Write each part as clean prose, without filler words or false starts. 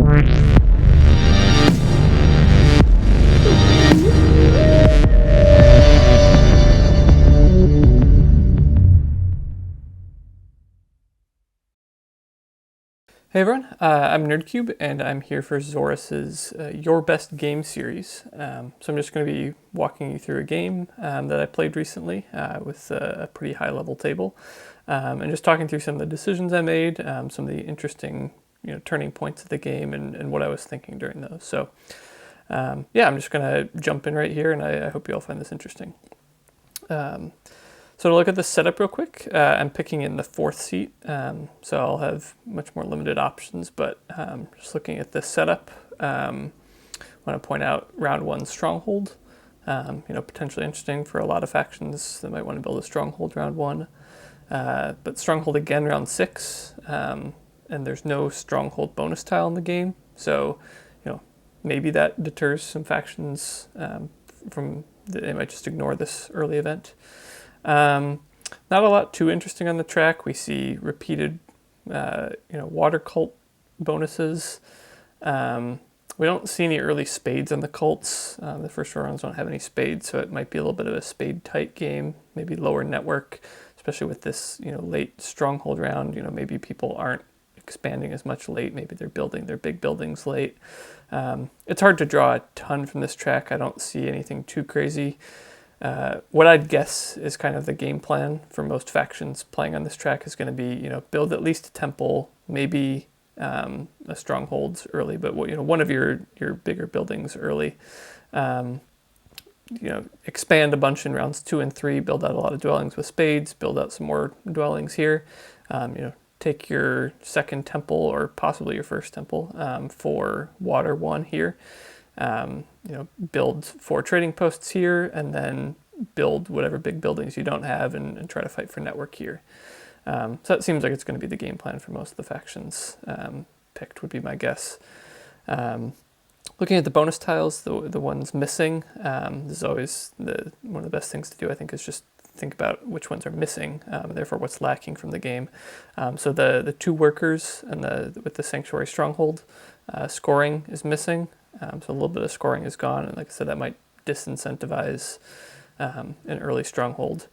Hey everyone, I'm Nerdcube, and I'm here for Zorus's Your Best Game series. So I'm just going to be walking you through a game that I played recently with a pretty high level table, and just talking through some of the decisions I made, some of the interesting turning points of the game, and what I was thinking during those. So yeah, I'm just going to jump in right here, and I hope you all find this interesting. So to look at the setup real quick, I'm picking in the fourth seat, so I'll have much more limited options, but just looking at the setup, I want to point out round one stronghold, potentially interesting for a lot of factions that might want to build a stronghold round one, but stronghold again round six, and there's no stronghold bonus tile in the game, so maybe that deters some factions they might just ignore this early event. Not a lot too interesting on the track. We see repeated, water cult bonuses. We don't see any early spades on the cults. The first four rounds don't have any spades, so it might be a little bit of a spade-tight game, maybe lower network, especially with this, late stronghold round. Maybe people aren't expanding as much late. Maybe they're building their big buildings late. It's hard to draw a ton from this track. I don't see anything too crazy. What I'd guess is kind of the game plan for most factions playing on this track is going to be, build at least a temple, maybe a strongholds early, but one of your bigger buildings early. Expand a bunch in rounds 2 and 3, build out a lot of dwellings with spades, build out some more dwellings here. Take your second temple or possibly your first temple for water 1 here. Build 4 trading posts here, and then build whatever big buildings you don't have and try to fight for network here. So that seems like it's going to be the game plan for most of the factions picked, would be my guess. Looking at the bonus tiles, the ones missing, this is always one of the best things to do, I think, is just think about which ones are missing, therefore what's lacking from the game. So the 2 workers and with the Sanctuary Stronghold, scoring is missing. So a little bit of scoring is gone, and like I said, that might disincentivize an early stronghold.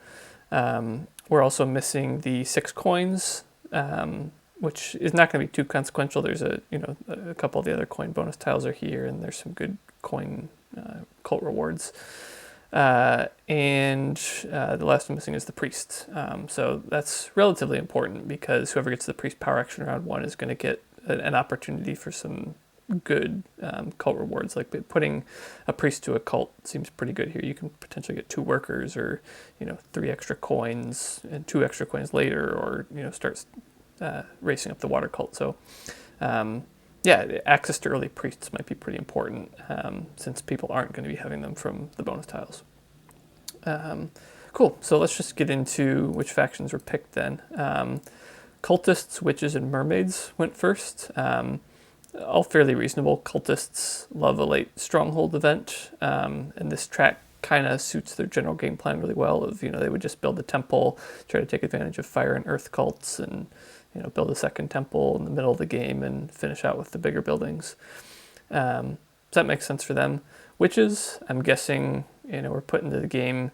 We're also missing the 6 coins, which is not going to be too consequential. There's a couple of the other coin bonus tiles are here, and there's some good coin cult rewards. And the last one missing is the priest. So that's relatively important because whoever gets the priest power action round 1 is going to get an opportunity for some good cult rewards. Like putting a priest to a cult seems pretty good here. You can potentially get 2 workers, or 3 extra coins and 2 extra coins later, or start racing up the water cult. So access to early priests might be pretty important, since people aren't going to be having them from the bonus tiles. Cool, so let's just get into which factions were picked then. Cultists, witches, and mermaids went first. All fairly reasonable. Cultists love a late stronghold event, and this track kind of suits their general game plan really well. They would just build a temple, try to take advantage of fire and earth cults, and build a second temple in the middle of the game and finish out with the bigger buildings. So that makes sense for them. Witches, I'm guessing, were put into the game,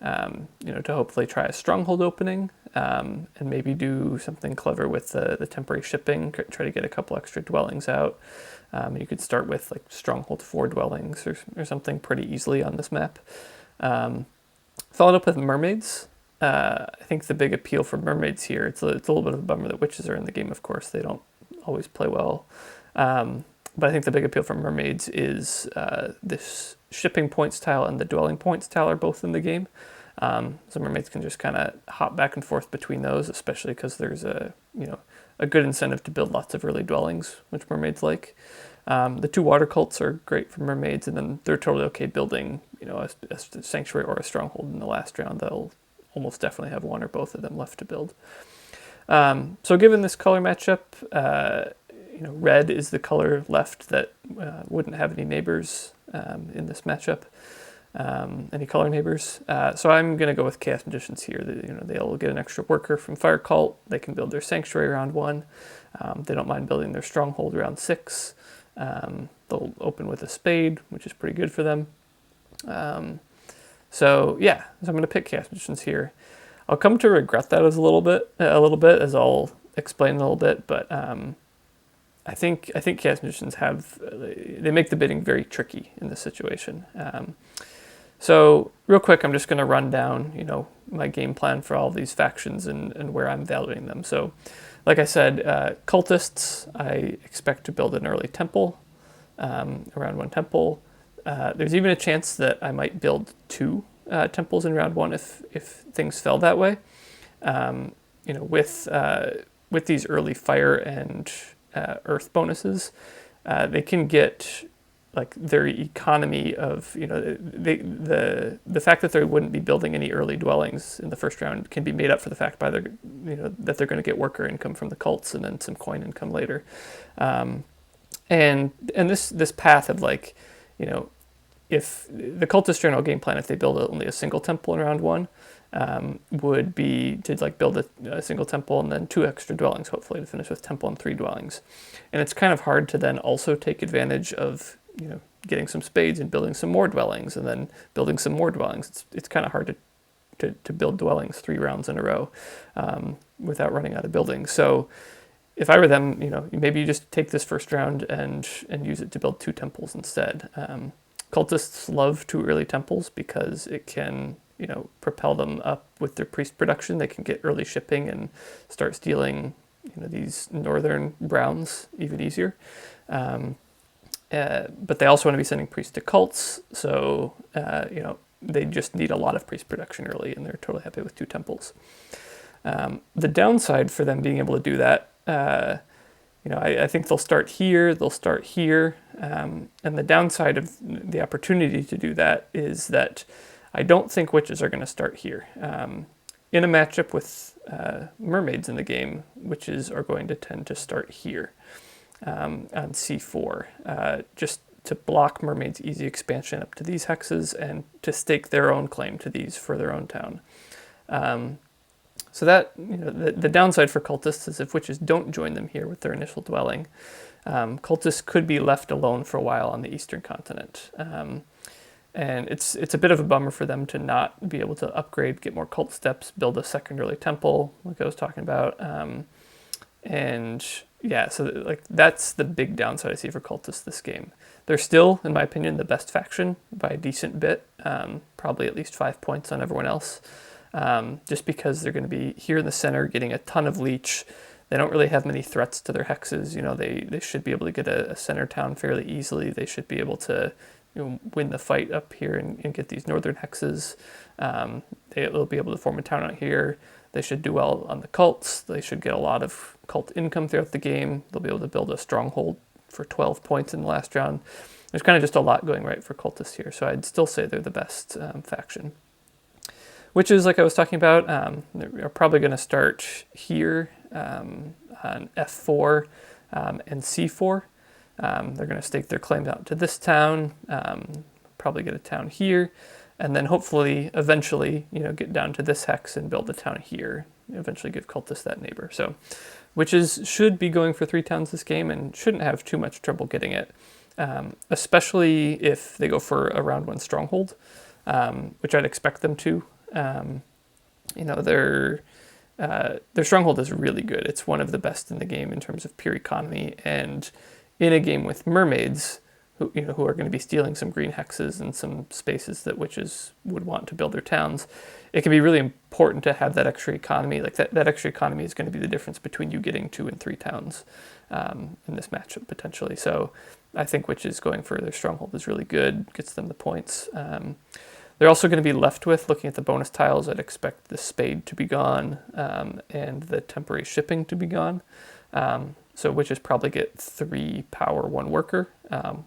to hopefully try a stronghold opening, and maybe do something clever with the temporary shipping, try to get a couple extra dwellings out. You could start with like stronghold 4 dwellings or something pretty easily on this map. Followed up with mermaids. I think the big appeal for mermaids here, it's a little bit of a bummer that witches are in the game, of course. They don't always play well. But I think the big appeal for mermaids is this shipping points tile and the dwelling points tile are both in the game. So mermaids can just kind of hop back and forth between those, especially because there's a good incentive to build lots of early dwellings, which mermaids like. The 2 water cults are great for mermaids, and then they're totally okay building a sanctuary or a stronghold in the last round. They'll almost definitely have 1 or both of them left to build. So given this color matchup, red is the color left that wouldn't have any neighbors in this matchup, any color neighbors. So I'm going to go with Chaos Magicians here. They'll get an extra worker from Fire Cult. They can build their Sanctuary round 1. They don't mind building their Stronghold round 6. They'll open with a spade, which is pretty good for them. So I'm going to pick Chaos Magicians here. I'll come to regret that a little bit, as I'll explain a little bit. But I think Chaos Magicians they make the bidding very tricky in this situation. So real quick, I'm just going to run down, my game plan for all these factions and where I'm valuing them. So, like I said, cultists, I expect to build an early temple, around 1 temple. There's even a chance that I might build 2 temples in round 1 if things fell that way. With these early fire and earth bonuses, they can get like their economy of the fact that they wouldn't be building any early dwellings in the first round can be made up for the fact that they're going to get worker income from the cults and then some coin income later, and this path of if the cultist general game plan, if they build only a single temple in round 1, would be to build a single temple and then 2 extra dwellings, hopefully to finish with temple and 3 dwellings. And it's kind of hard to then also take advantage of getting some spades and building some more dwellings and then building some more dwellings. It's kind of hard to build dwellings 3 rounds in a row without running out of buildings. So if I were them, maybe you just take this first round and use it to build 2 temples instead. Cultists love 2 early temples because it can, propel them up with their priest production. They can get early shipping and start stealing, these northern browns even easier. But they also want to be sending priests to cults, so they just need a lot of priest production early, and they're totally happy with 2 temples. The downside for them being able to do that, I think they'll start here, and the downside of the opportunity to do that is that I don't think witches are going to start here. In a matchup with mermaids in the game, witches are going to tend to start here on c4, just to block mermaids' easy expansion up to these hexes and to stake their own claim to these for their own town. So that, the downside for cultists is if witches don't join them here with their initial dwelling, cultists could be left alone for a while on the eastern continent. And it's a bit of a bummer for them to not be able to upgrade, get more cult steps, build a second early temple, like I was talking about. So that's the big downside I see for cultists this game. They're still, in my opinion, the best faction by a decent bit, probably at least 5 points on everyone else, just because they're going to be here in the center getting a ton of leech. They don't really have many threats to their hexes. They should be able to get a center town fairly easily. They should be able to win the fight up here and get these northern hexes. They'll be able to form a town out here. They should do well on the cults. They should get a lot of cult income throughout the game. They'll be able to build a stronghold for 12 points in the last round. There's kind of just a lot going right for cultists here, so I'd still say they're the best faction. Witches, like I was talking about, they're probably going to start here on f4 and c4. They're going to stake their claims out to this town, probably get a town here, and then hopefully, eventually, get down to this hex and build a town here, eventually give cultists that neighbor. So witches should be going for 3 towns this game and shouldn't have too much trouble getting it, especially if they go for a round 1 stronghold, which I'd expect them to. Their stronghold is really good. It's one of the best in the game in terms of pure economy, and in a game with mermaids, who are going to be stealing some green hexes and some spaces that witches would want to build their towns, it can be really important to have that extra economy. Like that extra economy is going to be the difference between you getting 2 and 3 towns in this matchup potentially. So I think witches going for their stronghold is really good, gets them the points. They're also going to be left with, looking at the bonus tiles, I'd expect the spade to be gone and the temporary shipping to be gone. So witches probably get 3 power, 1 worker,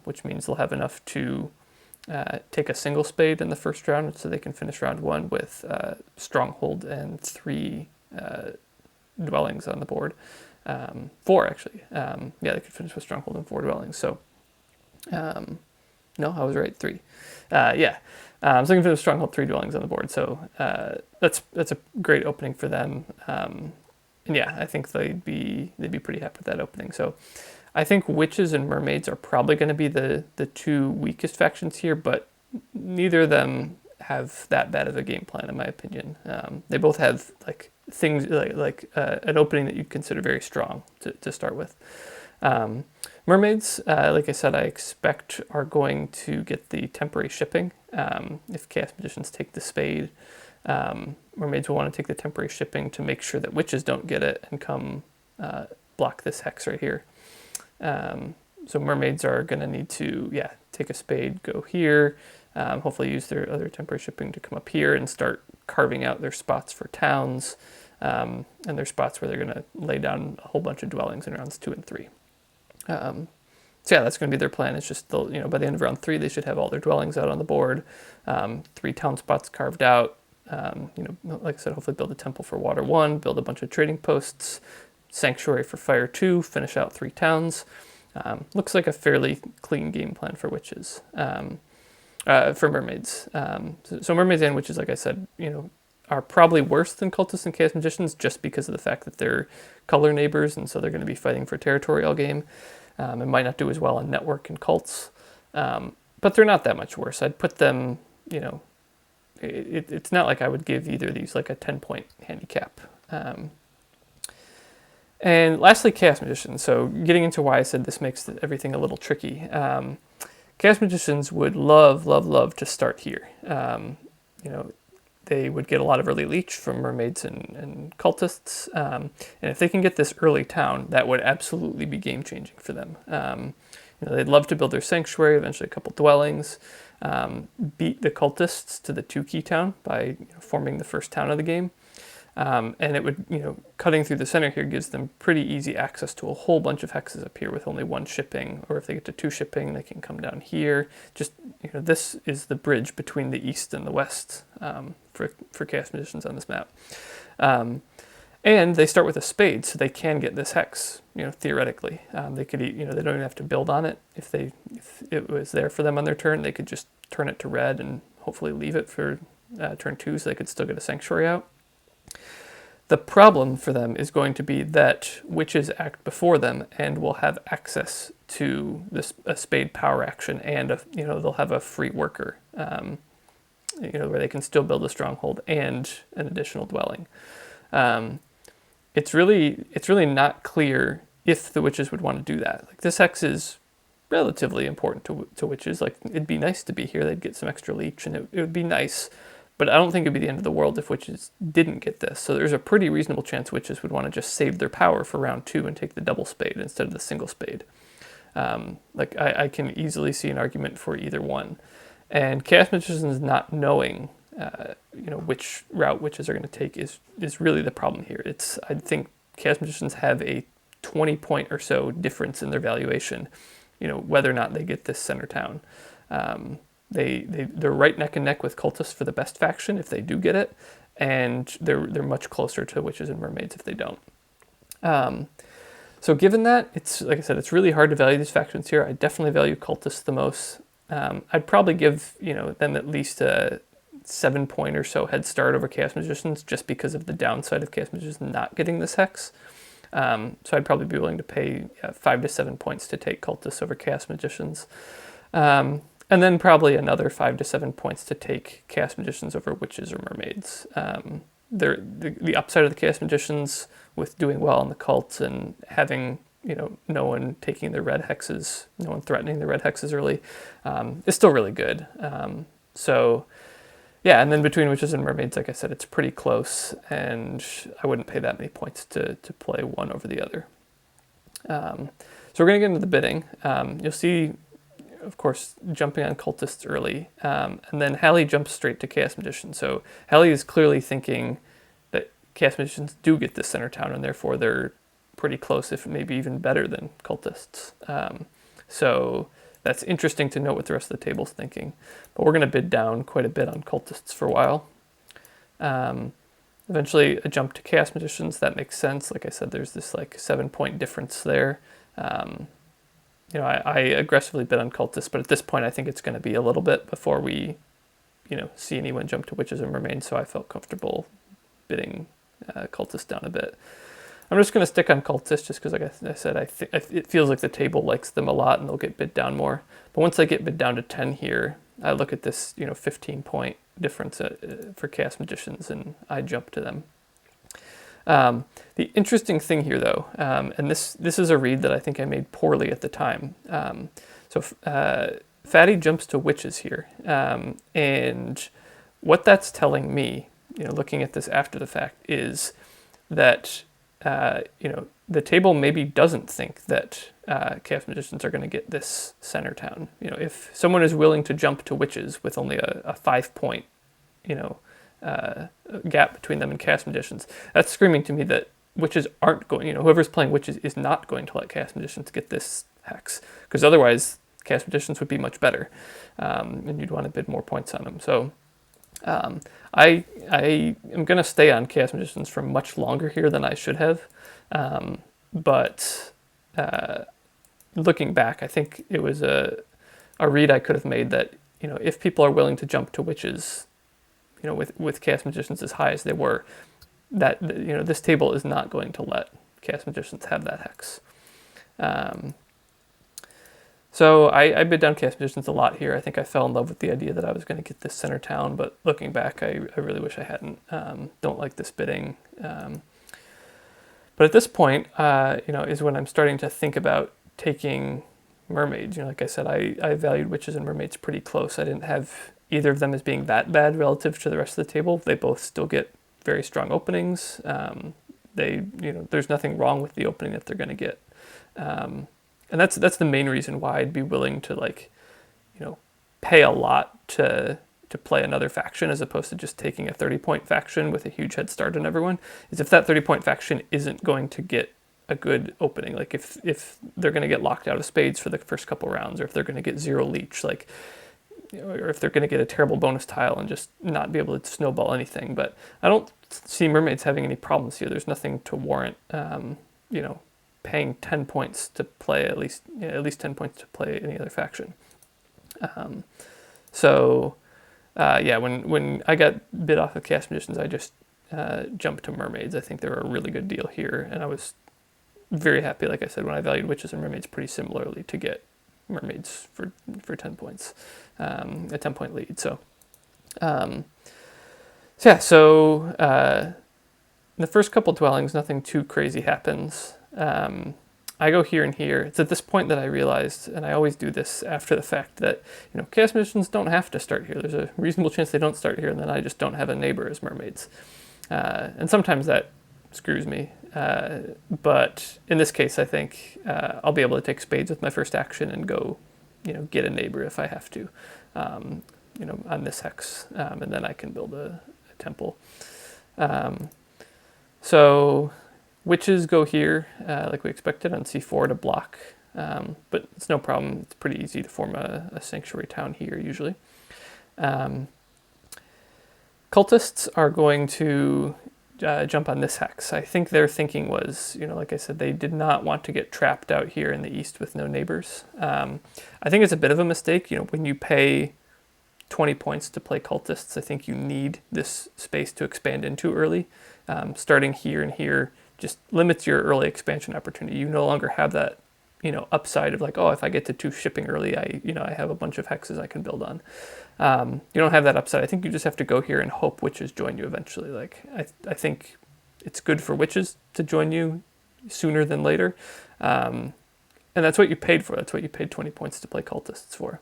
which means they'll have enough to take a single spade in the first round, so they can finish round 1 with stronghold and 3 dwellings on the board. 4 actually. They could finish with stronghold and 4 dwellings. So no, I was right, 3. So they can finish with stronghold, 3 dwellings on the board. So that's a great opening for them. I think they'd be pretty happy with that opening. So I think witches and mermaids are probably going to be the two weakest factions here, but neither of them have that bad of a game plan, in my opinion. They both have like things like an opening that you'd consider very strong to start with. Mermaids, like I said, I expect are going to get the temporary shipping. If Chaos Magicians take the spade, mermaids will want to take the temporary shipping to make sure that witches don't get it and come block this hex right here. So mermaids are going to need to, take a spade, go here, hopefully use their other temporary shipping to come up here and start carving out their spots for towns, and their spots where they're going to lay down a whole bunch of dwellings in rounds 2 and 3. That's going to be their plan. It's just, by the end of round 3, they should have all their dwellings out on the board, 3 town spots carved out. Like I said, hopefully build a temple for water 1, build a bunch of trading posts, sanctuary for fire 2, finish out 3 towns. Looks like a fairly clean game plan for witches, for mermaids. So mermaids and witches, like I said, are probably worse than cultists and chaos magicians just because of the fact that they're color neighbors, and so they're going to be fighting for territory all game. And might not do as well on network and cults, but they're not that much worse. I'd put them, it's not like I would give either of these like a 10-point handicap. And lastly, Chaos Magicians. So getting into why I said this makes everything a little tricky. Chaos Magicians would love to start here. They would get a lot of early leech from mermaids and cultists. And if they can get this early town, that would absolutely be game-changing for them. They'd love to build their sanctuary, eventually a couple dwellings, beat the cultists to the 2-key town by forming the first town of the game. And it would, cutting through the center here gives them pretty easy access to a whole bunch of hexes up here with only 1 shipping, or if they get to 2 shipping, they can come down here. Just, this is the bridge between the east and the west for Chaos Magicians on this map. And they start with a spade, so they can get this hex, theoretically. They could, they don't even have to build on it. If it was there for them on their turn, they could just turn it to red and hopefully leave it for turn 2, so they could still get a sanctuary out. The problem for them is going to be that witches act before them and will have access to a spade power action, and they'll have a free worker, where they can still build a stronghold and an additional dwelling. It's really not clear if the witches would want to do that. Like, this hex is relatively important to witches. Like, it'd be nice to be here. They'd get some extra leech, and it would be nice. But I don't think it'd be the end of the world if witches didn't get this. So there's a pretty reasonable chance witches would want to just save their power for round 2 and take the double spade instead of the single spade. I can easily see an argument for either one. And Chaos Magicians not knowing, which route witches are going to take is really the problem here. I think Chaos Magicians have a 20-point or so difference in their valuation, whether or not they get this center town. They're right neck and neck with cultists for the best faction if they do get it, and they're much closer to witches and mermaids if they don't. So given that, it's, like I said, it's really hard to value these factions here. I definitely value cultists the most. I'd probably give them at least a 7-point or so head start over Chaos Magicians, just because of the downside of Chaos Magicians not getting this hex. So I'd probably be willing to pay 5 to 7 points to take cultists over Chaos Magicians. And then probably another 5 to 7 points to take Chaos Magicians over witches or mermaids. The upside of the Chaos Magicians with doing well in the cult and having no one taking the red hexes, no one threatening the red hexes early, is still really good. And then between witches and mermaids, like I said, it's pretty close, and I wouldn't pay that many points to play one over the other. So we're going to get into the bidding. You'll see, of course, jumping on cultists early, and then Hallie jumps straight to Chaos Magicians. So Hallie is clearly thinking that Chaos Magicians do get this center town, and therefore they're pretty close, if maybe even better than cultists. So that's interesting to note what the rest of the table's thinking. But we're going to bid down quite a bit on cultists for a while. Eventually a jump to Chaos Magicians, that makes sense. Like I said, there's this 7-point difference there. I aggressively bid on cultists, but at this point I think it's going to be a little bit before we, see anyone jump to witches and mermaids, so I felt comfortable bidding cultists down a bit. I'm just going to stick on cultists just because, like I said, it feels like the table likes them a lot and they'll get bid down more. But once I get bid down to 10 here, I look at this 15-point difference for Chaos Magicians and I jump to them. The interesting thing here, though, and this is a read that I think I made poorly at the time. Fatty jumps to witches here, and what that's telling me, looking at this after the fact, is that the table maybe doesn't think that Chaos Magicians are going to get this center town. If someone is willing to jump to witches with only a 5-point, gap between them and Chaos Magicians, that's screaming to me that witches aren't going, whoever's playing witches is not going to let Chaos Magicians get this hex, because otherwise Chaos Magicians would be much better, and you'd want to bid more points on them. So I am going to stay on Chaos Magicians for much longer here than I should have, but looking back, I think it was a read I could have made that, if people are willing to jump to witches, with Chaos Magicians as high as they were, that this table is not going to let Chaos Magicians have that hex. So I bid down Chaos Magicians a lot here. I think I fell in love with the idea that I was going to get this center town, but looking back, I really wish I hadn't. Don't like this bidding. But at this point, is when I'm starting to think about taking mermaids. Like I said, I valued witches and mermaids pretty close. I didn't have either of them as being that bad relative to the rest of the table. They both still get very strong openings. There's nothing wrong with the opening that they're going to get. And that's the main reason why I'd be willing to pay a lot to play another faction as opposed to just taking a 30-point faction with a huge head start on everyone, is if that 30-point faction isn't going to get a good opening. Like if they're going to get locked out of spades for the first couple rounds, or if they're going to get 0 leech, or if they're going to get a terrible bonus tile and just not be able to snowball anything. But I don't see mermaids having any problems here. There's nothing to warrant, paying 10 points to play at least 10 points to play any other faction. When I got bid off of Chaos Magicians, I just jumped to mermaids. I think they were a really good deal here, and I was very happy, like I said, when I valued witches and mermaids pretty similarly, to get mermaids for 10 points, a 10-point lead. So the first couple dwellings, nothing too crazy happens. I go here and here. It's at this point that I realized, and I always do this after the fact, that Chaos Magicians don't have to start here. There's a reasonable chance they don't start here, and then I just don't have a neighbor as mermaids. And sometimes that screws me. But in this case, I think I'll be able to take spades with my first action and go, get a neighbor if I have to, on this hex, and then I can build a temple. So witches go here, like we expected, on c4 to block, but it's no problem. It's pretty easy to form a sanctuary town here usually. Cultists are going to jump on this hex. I think their thinking was, like I said, they did not want to get trapped out here in the east with no neighbors. I think it's a bit of a mistake. When you pay 20 points to play cultists, I think you need this space to expand into early. Starting here and here just limits your early expansion opportunity. You no longer have that, upside of like, oh, if I get to 2 shipping early, I have a bunch of hexes I can build on. You don't have that upside. I think you just have to go here and hope witches join you eventually. Like I think it's good for witches to join you sooner than later. And that's what you paid for. That's what you paid 20 points to play cultists for.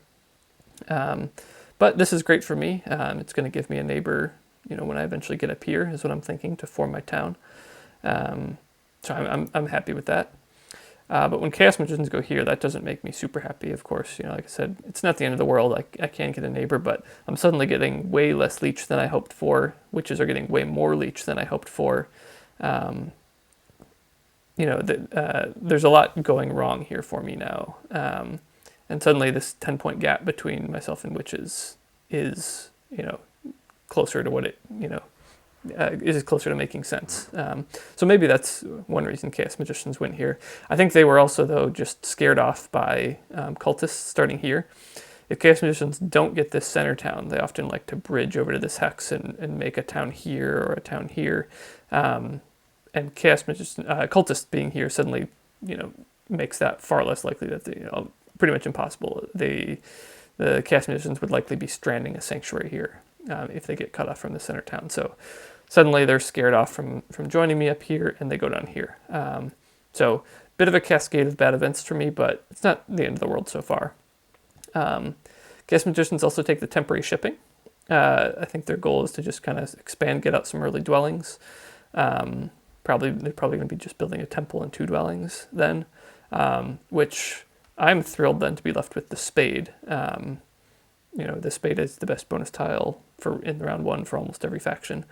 But this is great for me. It's going to give me a neighbor, when I eventually get up here, is what I'm thinking, to form my town. So I'm happy with that. But when Chaos Magicians go here, that doesn't make me super happy, of course. Like I said, it's not the end of the world. I can get a neighbor, but I'm suddenly getting way less leech than I hoped for. Witches are getting way more leech than I hoped for. There's a lot going wrong here for me now. And suddenly this 10-point gap between myself and witches is, closer to what it, is closer to making sense. So maybe that's one reason Chaos Magicians went here. I think they were also, though, just scared off by cultists starting here. If Chaos Magicians don't get this center town, they often like to bridge over to this hex and make a town here or a town here. And and Chaos Magician, Cultist being here suddenly, makes that far less likely that pretty much impossible. The Chaos Magicians would likely be stranding a Sanctuary here if they get cut off from the center town. So suddenly they're scared off from joining me up here, and they go down here. So bit of a cascade of bad events for me, but it's not the end of the world so far. Chaos Magicians also take the temporary shipping. I think their goal is to just kind of expand, get out some early dwellings. They're probably going to be just building a temple and 2 dwellings then, which I'm thrilled then to be left with the Spade. The Spade is the best bonus tile in round 1 for almost every faction.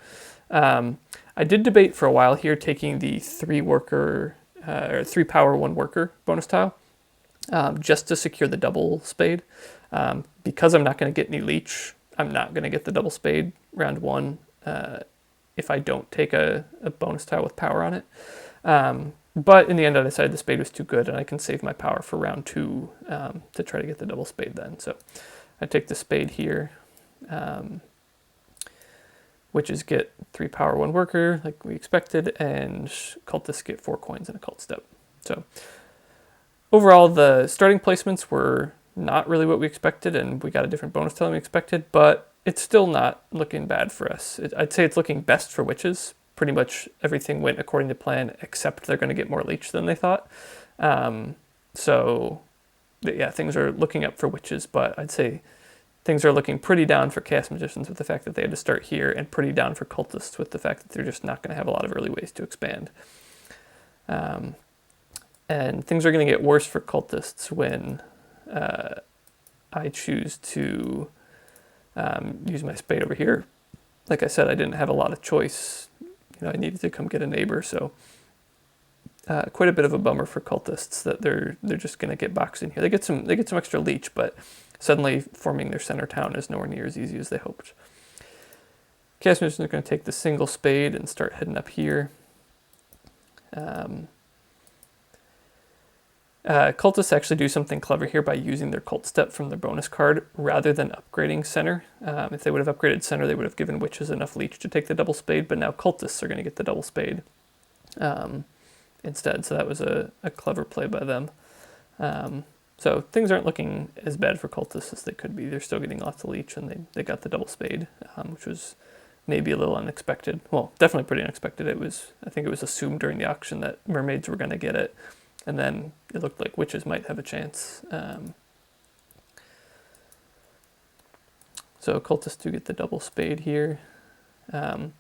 I did debate for a while here taking the 3 power 1 worker bonus tile just to secure the double Spade. Because I'm not going to get any leech, I'm not going to get the double Spade round 1 if I don't take a bonus tile with power on it. But in the end, I decided the Spade was too good, and I can save my power for round 2 to try to get the double Spade then. So I take the Spade here, witches get 3 power 1 worker like we expected, and cultists get 4 coins and a cult step. So overall, the starting placements were not really what we expected, and we got a different bonus tile than we expected, but it's still not looking bad for us. I'd say it's looking best for witches. Pretty much everything went according to plan, except they're going to get more leech than they thought. So yeah, things are looking up for witches, but I'd say things are looking pretty down for Chaos Magicians with the fact that they had to start here, and pretty down for cultists with the fact that they're just not going to have a lot of early ways to expand. And things are going to get worse for cultists when I choose to use my Spade over here. Like I said, I didn't have a lot of choice. I needed to come get a neighbor, so quite a bit of a bummer for cultists that they're just going to get boxed in here. They get some extra leech, but suddenly forming their center town is nowhere near as easy as they hoped. Chaos Magicians are going to take the single Spade and start heading up here. Cultists actually do something clever here by using their cult step from their bonus card rather than upgrading center. If they would have upgraded center, they would have given witches enough leech to take the double Spade, but now cultists are going to get the double Spade instead. So that was a clever play by them. So things aren't looking as bad for cultists as they could be. They're still getting lots of leech, and they got the double Spade, which was maybe a little unexpected. Well, definitely pretty unexpected. I think it was assumed during the auction that mermaids were going to get it. And then it looked like witches might have a chance. So cultists do get the double Spade here. So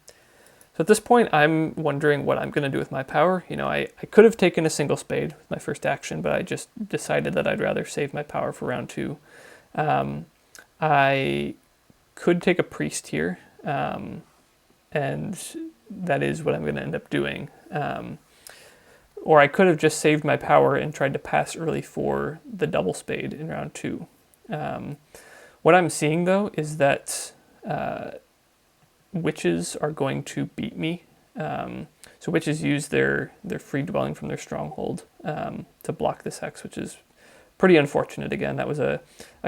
at this point, I'm wondering what I'm going to do with my power. I could have taken a single Spade with my first action, but I just decided that I'd rather save my power for round 2. I could take a priest here, and that is what I'm going to end up doing. Or I could have just saved my power and tried to pass early for the double Spade in round 2. What I'm seeing, though, is that witches are going to beat me. So witches use their free dwelling from their stronghold to block this hex, which is pretty unfortunate. Again, that was a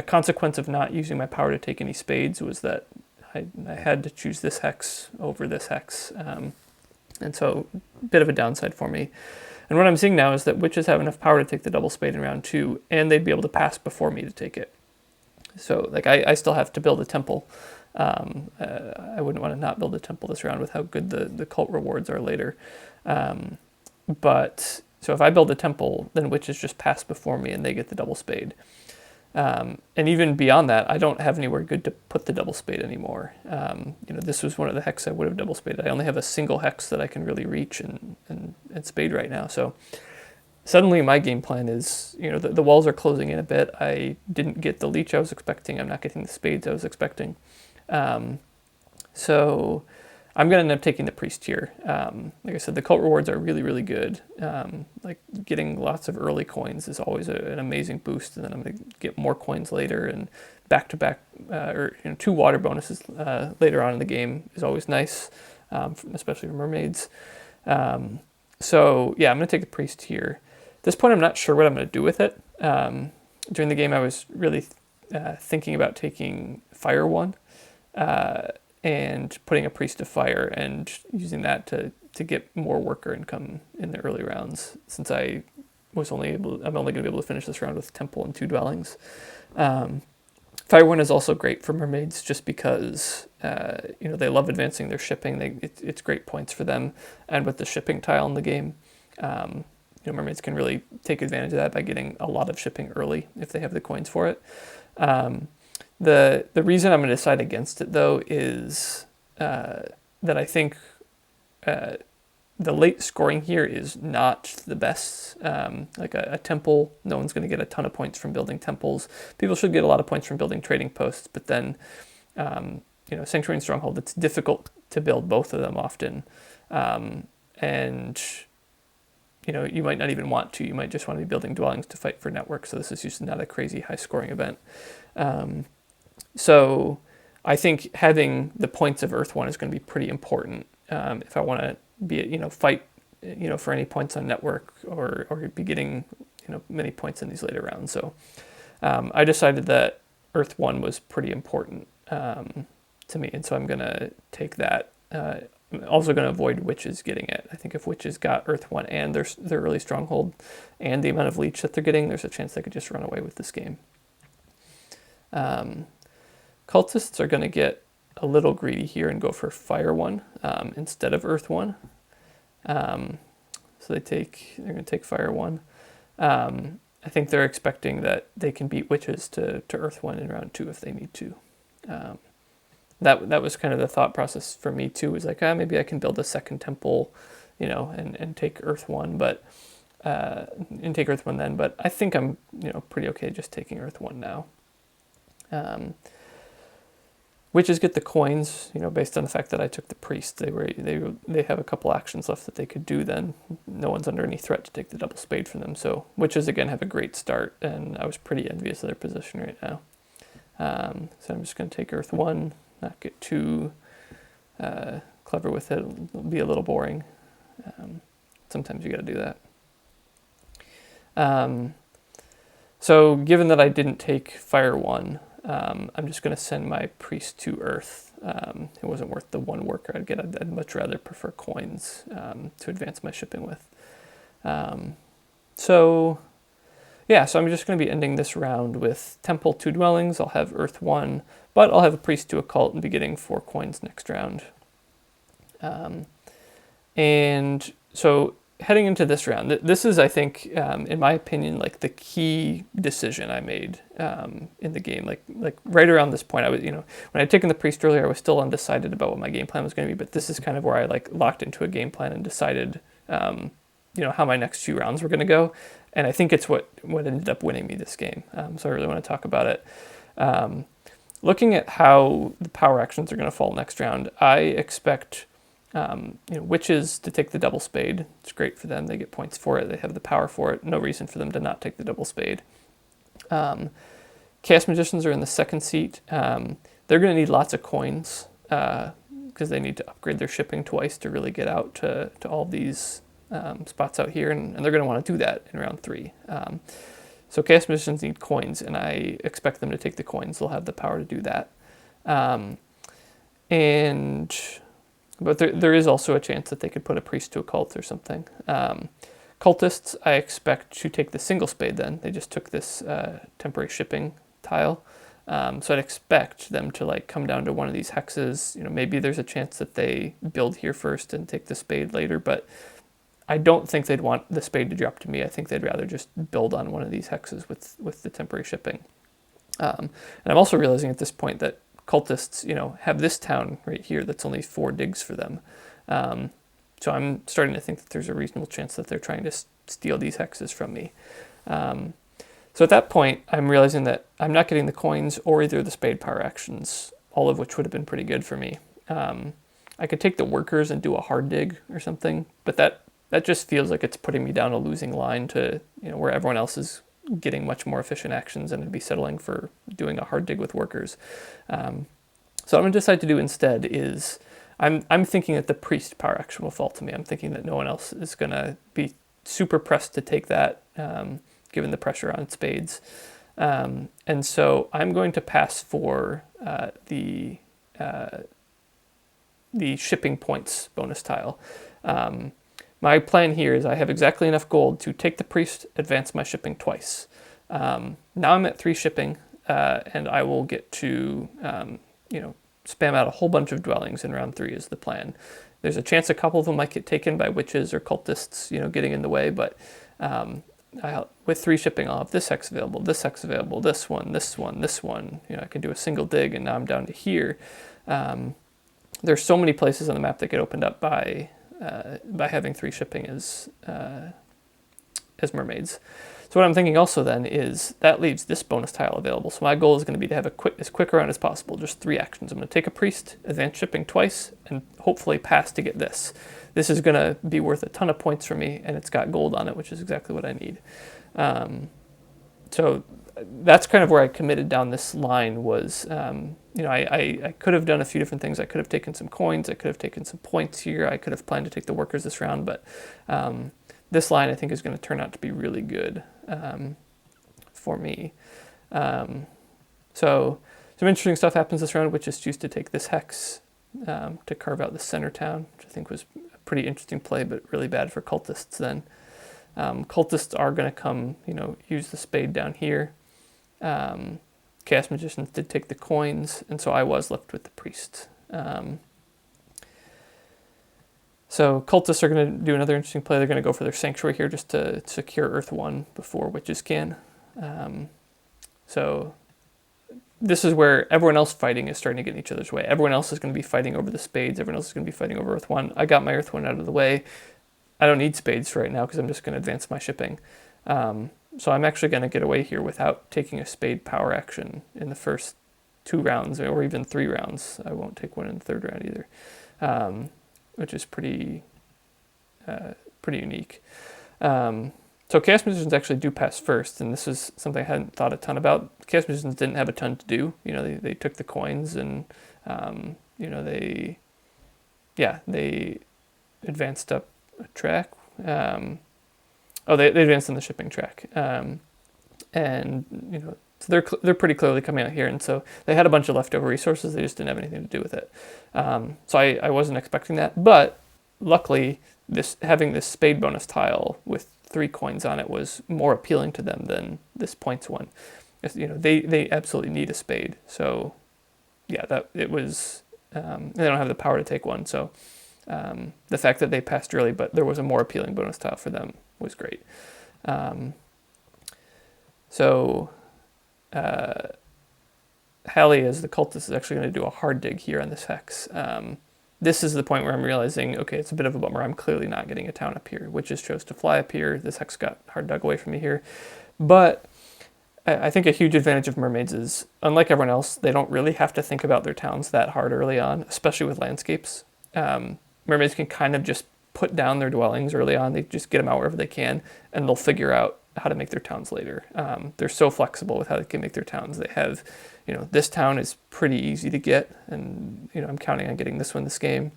consequence of not using my power to take any spades, was that I had to choose this hex over this hex. And so a bit of a downside for me. And what I'm seeing now is that witches have enough power to take the double Spade in round 2, and they'd be able to pass before me to take it. So I still have to build a temple. I wouldn't want to not build a temple this round with how good the cult rewards are later. But so if I build a temple, then witches just pass before me and they get the double Spade. And even beyond that, I don't have anywhere good to put the double Spade anymore. This was one of the hexes I would have double Spaded. I only have a single hex that I can really reach and spade right now. So suddenly my game plan is, the walls are closing in a bit. I didn't get the leech I was expecting. I'm not getting the spades I was expecting. So I'm going to end up taking the priest here. Like I said, the cult rewards are really, really good. Like getting lots of early coins is always an amazing boost, and then I'm going to get more coins later, and back-to-back, or 2 water bonuses later on in the game is always nice, especially for mermaids. So yeah, I'm going to take the priest here. At this point, I'm not sure what I'm going to do with it. During the game, I was really thinking about taking Fire 1, and putting a priest to fire and using that to get more worker income in the early rounds, since I'm only going to be able to finish this round with temple and 2 dwellings. Fire 1 is also great for mermaids just because they love advancing their shipping. It's great points for them, and with the shipping tile in the game, mermaids can really take advantage of that by getting a lot of shipping early if they have the coins for it. The reason I'm going to decide against it, though, is that I think the late scoring here is not the best. Like a temple, no one's going to get a ton of points from building temples. People should get a lot of points from building trading posts, but then, Sanctuary and Stronghold, it's difficult to build both of them often. And you might not even want to. You might just want to be building dwellings to fight for network, so this is usually not a crazy high-scoring event. So I think having the points of Earth 1 is going to be pretty important if I want to be, fight, for any points on network or be getting, many points in these later rounds. So I decided that Earth 1 was pretty important to me, and so I'm going to take that. I'm also going to avoid Witches getting it. I think if Witches got Earth 1 and their early stronghold and the amount of leech that they're getting, there's a chance they could just run away with this game. Cultists are going to get a little greedy here and go for Fire 1 instead of Earth 1. So they're going to take Fire 1. I think they're expecting that they can beat Witches to Earth 1 in round 2 if they need to. That was kind of the thought process for me too, was like, maybe I can build a second temple, and take Earth 1, and take Earth 1 then, but I think I'm, pretty okay just taking Earth 1 now. Witches get the coins, based on the fact that I took the priest. They have a couple actions left that they could do then. No one's under any threat to take the double spade from them. So Witches, again, have a great start, and I was pretty envious of their position right now. So I'm just going to take Earth 1, not get too clever with it. It'll be a little boring. Sometimes you got to do that. So given that I didn't take Fire 1, I'm just going to send my priest to Earth. It wasn't worth the 1 worker I'd get. I'd much rather prefer coins to advance my shipping with. So I'm just going to be ending this round with Temple 2 dwellings. I'll have Earth 1, but I'll have a priest to a cult and be getting 4 coins next round. And so heading into this round, this is, I think, in my opinion, like the key decision I made in the game. Like right around this point, I was, when I'd taken the priest earlier, I was still undecided about what my game plan was going to be. But this is kind of where I locked into a game plan and decided, how my next few rounds were going to go. And I think it's what ended up winning me this game. So I really want to talk about it. Looking at how the power actions are going to fall next round, I expect Witches to take the double spade. It's great for them. They get points for it. They have the power for it. No reason for them to not take the double spade. Chaos Magicians are in the second seat. They're going to need lots of coins because they need to upgrade their shipping twice to really get out to all these spots out here, and they're going to want to do that in round 3. So Chaos Magicians need coins, and I expect them to take the coins. They'll have the power to do that. But there is also a chance that they could put a priest to a cult or something. Cultists, I expect to take the single spade then. They just took this temporary shipping tile. So I'd expect them to come down to one of these hexes. Maybe there's a chance that they build here first and take the spade later, but I don't think they'd want the spade to drop to me. I think they'd rather just build on one of these hexes with the temporary shipping. And I'm also realizing at this point that cultists, have this town right here that's only 4 digs for them. So I'm starting to think that there's a reasonable chance that they're trying to steal these hexes from me. So at that point, I'm realizing that I'm not getting the coins or either of the spade power actions, all of which would have been pretty good for me. I could take the workers and do a hard dig or something, but that just feels like it's putting me down a losing line to where everyone else is getting much more efficient actions, and I'd be settling for doing a hard dig with workers. So what I'm going to decide to do instead is I'm thinking that the priest power action will fall to me. I'm thinking that no one else is going to be super pressed to take that, given the pressure on spades. And so I'm going to pass for the shipping points bonus tile. My plan here is I have exactly enough gold to take the priest, advance my shipping twice. Now I'm at 3 shipping, and I will get to, spam out a whole bunch of dwellings in round 3 is the plan. There's a chance a couple of them might get taken by witches or cultists, getting in the way, but with 3 shipping, I'll have this hex available, this hex available, this one, this one, this one. I can do a single dig, and now I'm down to here. There's so many places on the map that get opened up by having 3 shipping as mermaids. So what I'm thinking also then is that leaves this bonus tile available. So my goal is going to be to have as quick a round as possible, just 3 actions. I'm going to take a priest, advance shipping twice, and hopefully pass to get this. This is going to be worth a ton of points for me, and it's got gold on it, which is exactly what I need. So that's kind of where I committed down this line was, I could have done a few different things. I could have taken some coins. I could have taken some points here. I could have planned to take the workers this round, but this line I think is going to turn out to be really good for me. So some interesting stuff happens this round, which is choose to take this hex to carve out the center town, which I think was a pretty interesting play, but really bad for cultists then. Cultists are going to come, use the spade down here. Chaos Magicians did take the coins, and so I was left with the priest. So cultists are going to do another interesting play. They're going to go for their sanctuary here just to secure Earth 1 before witches can. So this is where everyone else fighting is starting to get in each other's way. Everyone else is going to be fighting over the spades. Everyone else is going to be fighting over Earth 1. I got my Earth 1 out of the way. I don't need spades right now because I'm just going to advance my shipping. So I'm actually going to get away here without taking a spade power action in the first 2 rounds or even 3 rounds. I won't take one in the 3rd round either, which is pretty unique. So Chaos Magicians actually do pass first, and this is something I hadn't thought a ton about. Chaos Magicians didn't have a ton to do. They took the coins and, they advanced up a track. They advanced on the shipping track. So they're pretty clearly coming out here, and so they had a bunch of leftover resources. They just didn't have anything to do with it. So I wasn't expecting that, but luckily, having this spade bonus tile with 3 coins on it was more appealing to them than this points one. They absolutely need a spade. So yeah, that it was. They don't have the power to take one, so the fact that they passed early, but there was a more appealing bonus tile for them was great. Hallie, as the cultist, is actually going to do a hard dig here on this hex. This is the point where I'm realizing, okay, it's a bit of a bummer. I'm clearly not getting a town up here. Witches chose to fly up here. This hex got hard dug away from me here. But I think a huge advantage of mermaids is, unlike everyone else, they don't really have to think about their towns that hard early on, especially with landscapes. Mermaids can kind of just put down their dwellings early on. They just get them out wherever they can, and they'll figure out how to make their towns later. They're so flexible with how they can make their towns. They have, this town is pretty easy to get, and I'm counting on getting this one this game.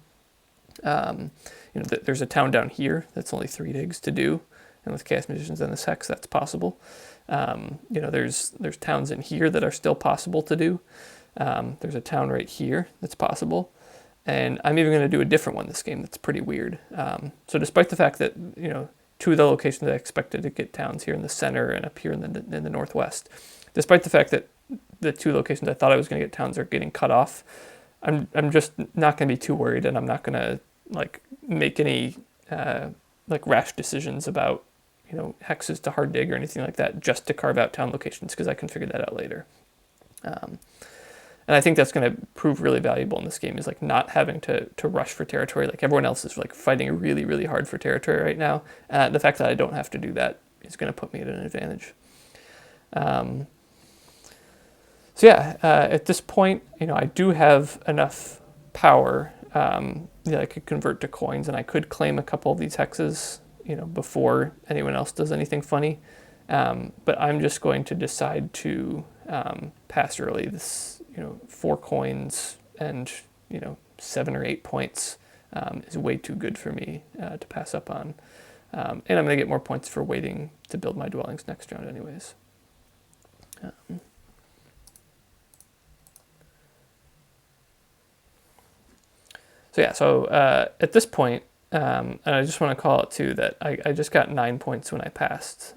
There's a town down here that's only 3 digs to do, and with Chaos Magicians and this hex, that's possible. There's towns in here that are still possible to do. There's a town right here that's possible. And I'm even going to do a different one this game that's pretty weird. So despite the fact that, 2 of the locations I expected to get towns here in the center and up here in the northwest, despite the fact that the 2 locations I thought I was going to get towns are getting cut off, I'm just not going to be too worried, and I'm not going to make any rash decisions about hexes to hard dig or anything like that just to carve out town locations, because I can figure that out later. And I think that's going to prove really valuable in this game, is not having to rush for territory. Everyone else is fighting really, really hard for territory right now. The fact that I don't have to do that is going to put me at an advantage. At this point, I do have enough power that I could convert to coins, and I could claim a couple of these hexes, before anyone else does anything funny. But I'm just going to decide to pass early. This 4 coins and 7 or 8 points is way too good for me to pass up on, and I'm going to get more points for waiting to build my dwellings next round anyways. So at this point, And I just want to call out too that I just got 9 points when I passed.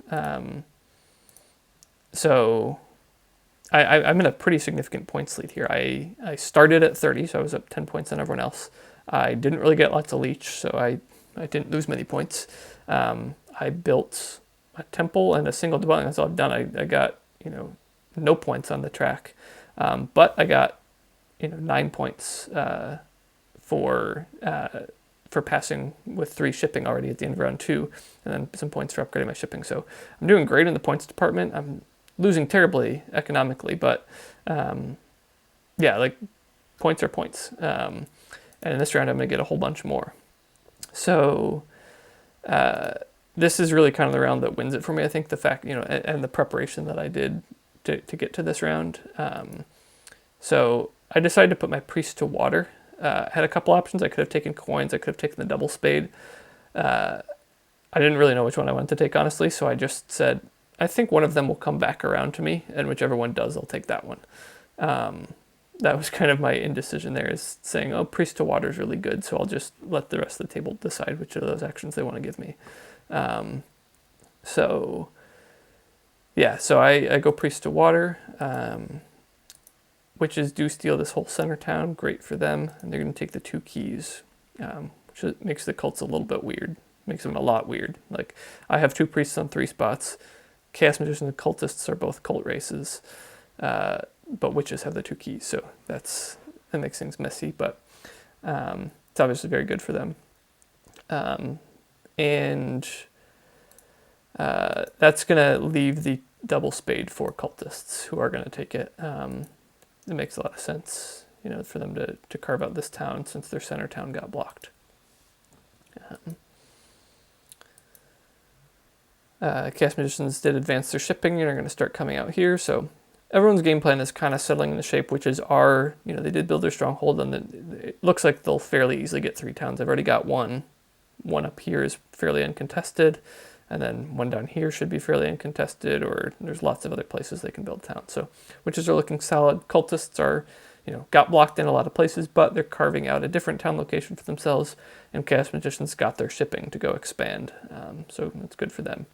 So I'm in a pretty significant points lead here. I started at 30, so I was up 10 points on everyone else. I didn't really get lots of leech, so I didn't lose many points. I built a temple and a single dwelling. That's all I've done. I got, no points on the track. But I got, 9 points for passing with 3 shipping already at the end of round 2, and then some points for upgrading my shipping. So I'm doing great in the points department. I'm losing terribly economically, but points are points. And in this round, I'm going to get a whole bunch more. So this is really kind of the round that wins it for me. I think the fact, and the preparation that I did to get to this round. So I decided to put my priest to water. I had a couple options. I could have taken coins. I could have taken the double spade. I didn't really know which one I wanted to take, honestly, so I just said, I think one of them will come back around to me, and whichever one does, I'll take that one. That was kind of my indecision there, is saying, oh, priest to water is really good, so I'll just let the rest of the table decide which of those actions they want to give me. So I go priest to water. Witches do steal this whole center town, great for them, and they're going to take the 2 keys, which makes the cults a little bit weird, makes them a lot weird. Like, I have 2 priests on 3 spots, chaos magicians and cultists are both cult races, but witches have the 2 keys, so that makes things messy, but it's obviously very good for them. And that's going to leave the double spade for cultists, who are going to take it. It makes a lot of sense, for them to carve out this town since their center town got blocked. Chaos magicians did advance their shipping and are going to start coming out here, so everyone's game plan is kind of settling into shape, which is they did build their stronghold, and it looks like they'll fairly easily get 3 towns. I've already got one. One up here is fairly uncontested, and then one down here should be fairly uncontested, or there's lots of other places they can build towns. So witches are looking solid. Cultists are, got blocked in a lot of places, but they're carving out a different town location for themselves, and chaos magicians got their shipping to go expand, so it's good for them.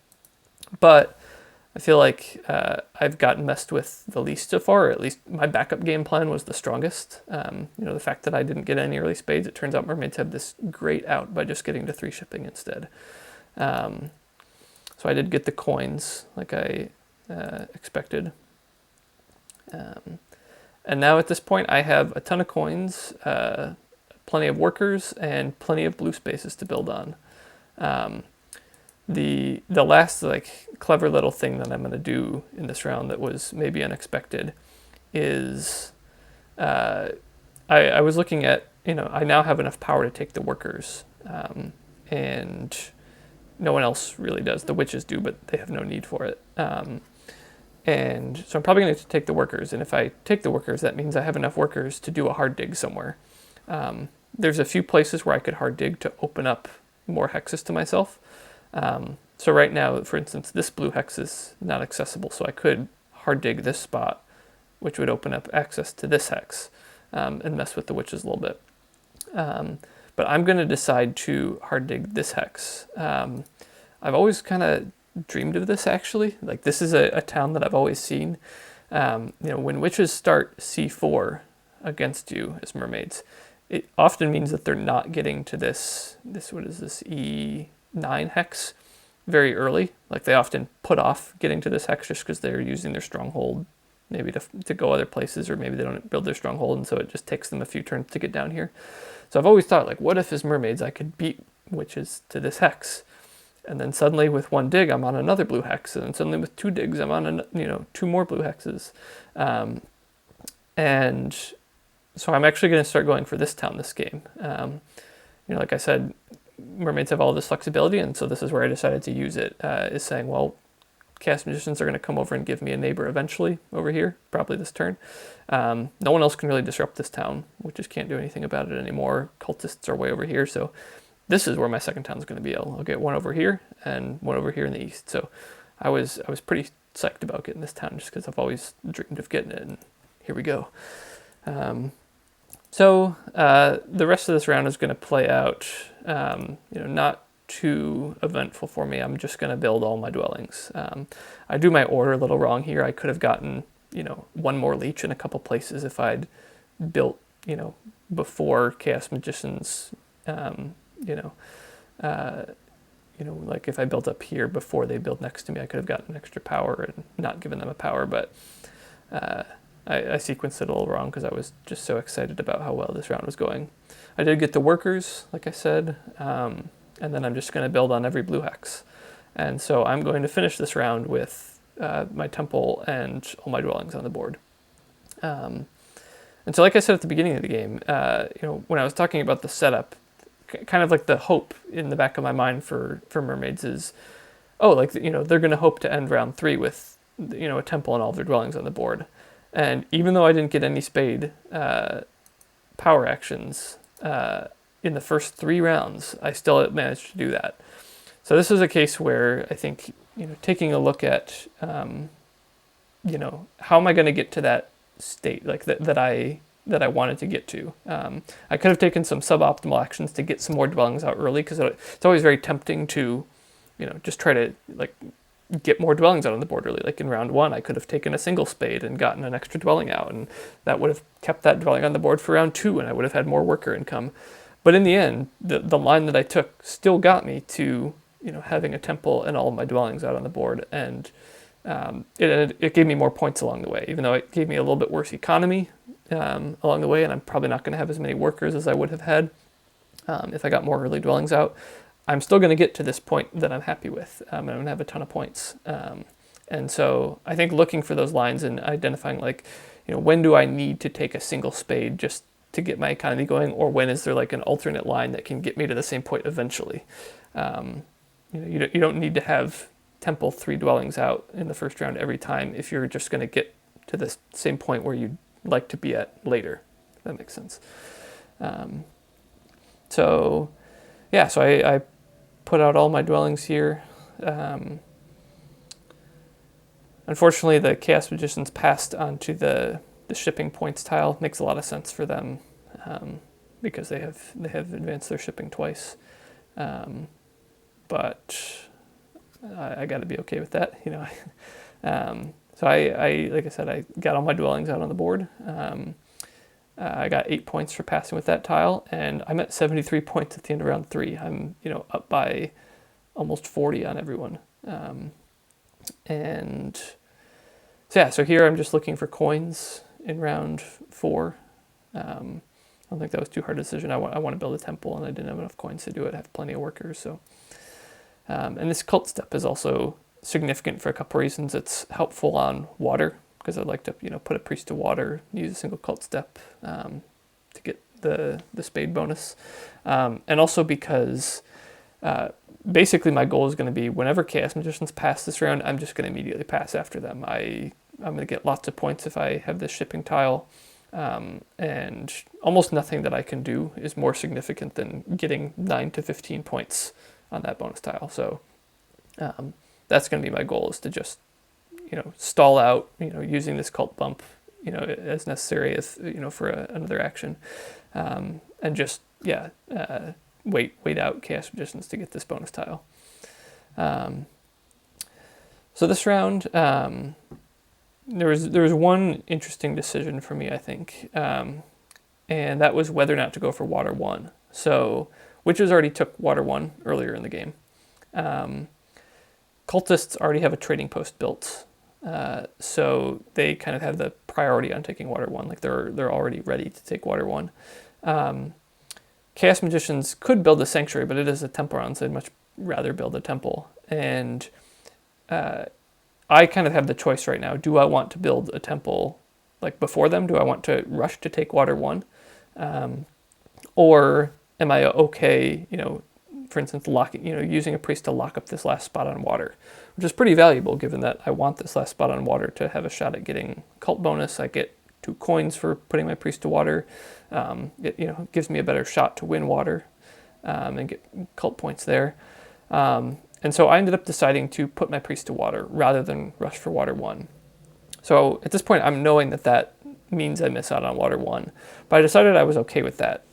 But I feel like I've gotten messed with the least so far, or at least my backup game plan was the strongest. The fact that I didn't get any early spades, it turns out mermaids have this great out by just getting to 3 shipping instead. So I did get the coins like I expected. And now at this point I have a ton of coins, plenty of workers, and plenty of blue spaces to build on. The last clever little thing that I'm going to do in this round that was maybe unexpected is I was looking at, I now have enough power to take the workers, and no one else really does. The witches do, but they have no need for it. And so I'm probably going to take the workers, and if I take the workers, that means I have enough workers to do a hard dig somewhere. There's a few places where I could hard dig to open up more hexes to myself. So right now, for instance, this blue hex is not accessible, so I could hard dig this spot, which would open up access to this hex, and mess with the witches a little bit. But I'm going to decide to hard dig this hex. I've always kind of dreamed of this, actually. Like, this is a town that I've always seen. When witches start C4 against you as mermaids, it often means that they're not getting to this what is this, E9 hex very early. Like, they often put off getting to this hex just because they're using their stronghold maybe to go other places, or maybe they don't build their stronghold, and so it just takes them a few turns to get down here. So I've always thought, like, what if as mermaids I could beat witches to this hex? And then suddenly with 1 dig, I'm on another blue hex, and then suddenly with 2 digs, I'm on 2 more blue hexes. And so I'm actually going to start going for this town this game. Like I said, mermaids have all this flexibility, and so this is where I decided to use it, is saying, well, chaos magicians are going to come over and give me a neighbor eventually over here, probably this turn. No one else can really disrupt this town. Witches can't do anything about it anymore. Cultists are way over here, so this is where my second town is going to be. I'll get one over here and one over here in the east. So I was pretty psyched about getting this town just because I've always dreamed of getting it, and here we go. So the rest of this round is going to play out, not too eventful for me. I'm just going to build all my dwellings. I do my order a little wrong here. I could have gotten, one more leech in a couple places if I'd built, before Chaos Magicians, like if I built up here before they build next to me, I could have gotten extra power and not given them a power, but I sequenced it a little wrong because I was just so excited about how well this round was going. I did get the workers, like I said, and then I'm just going to build on every blue hex. And so I'm going to finish this round with my temple and all my dwellings on the board. And so like I said at the beginning of the game, when I was talking about the setup, kind of like the hope in the back of my mind for mermaids is, they're going to hope to end round 3 with, a temple and all of their dwellings on the board. And even though I didn't get any spade power actions in the first 3 rounds, I still managed to do that. So this is a case where I think, taking a look at, how am I going to get to that state, like that I wanted to get to. I could have taken some suboptimal actions to get some more dwellings out early, because it's always very tempting to, just try to get more dwellings out on the board early. Like in round 1, I could have taken a single spade and gotten an extra dwelling out, and that would have kept that dwelling on the board for round 2, and I would have had more worker income. But in the end, the line that I took still got me to, having a temple and all of my dwellings out on the board, and it gave me more points along the way, even though it gave me a little bit worse economy along the way, and I'm probably not going to have as many workers as I would have had if I got more early dwellings out. I'm still going to get to this point that I'm happy with, and I'm going to have a ton of points. And so I think looking for those lines and identifying, when do I need to take a single spade just to get my economy going, or when is there like an alternate line that can get me to the same point eventually? You don't need to have temple 3 dwellings out in the first round every time if you're just going to get to the same point where you'd like to be at later, if that makes sense. So I put out all my dwellings here. Unfortunately, the Chaos Magicians passed onto the shipping points tile. Makes a lot of sense for them because they have advanced their shipping twice. But I got to be okay with that, So I like I said, I got all my dwellings out on the board. I got 8 points for passing with that tile, and I'm at 73 points at the end of round 3. I'm, up by almost 40 on everyone. And so here I'm just looking for coins in round 4. I don't think that was too hard a decision. I want to build a temple, and I didn't have enough coins to do it. I have plenty of workers, so. And this cult step is also significant for a couple reasons. It's helpful on water, because I'd like to, put a priest to water, use a single cult step to get the spade bonus. And also because basically my goal is going to be whenever Chaos Magicians pass this round, I'm just going to immediately pass after them. I'm going to get lots of points if I have this shipping tile. And almost nothing that I can do is more significant than getting 9 to 15 points on that bonus tile. So that's going to be my goal, is to just stall out, using this cult bump, as necessary as, for another action. And just, wait out Chaos Magicians to get this bonus tile. So this round, there was one interesting decision for me, I think. And that was whether or not to go for Water 1. So Witches already took Water 1 earlier in the game. Cultists already have a trading post built. So they kind of have the priority on taking Water 1, like they're already ready to take Water 1. Chaos Magicians could build a sanctuary, but it is a temple round, so I'd much rather build a temple. And I kind of have the choice right now. Do I want to build a temple like before them? Do I want to rush to take Water 1? Or am I okay, for instance, using a priest to lock up this last spot on water, which is pretty valuable given that I want this last spot on water to have a shot at getting cult bonus. I get 2 coins for putting my priest to water. It gives me a better shot to win water and get cult points there. And so I ended up deciding to put my priest to water rather than rush for Water 1. So at this point, I'm knowing that means I miss out on water 1. But I decided I was okay with that.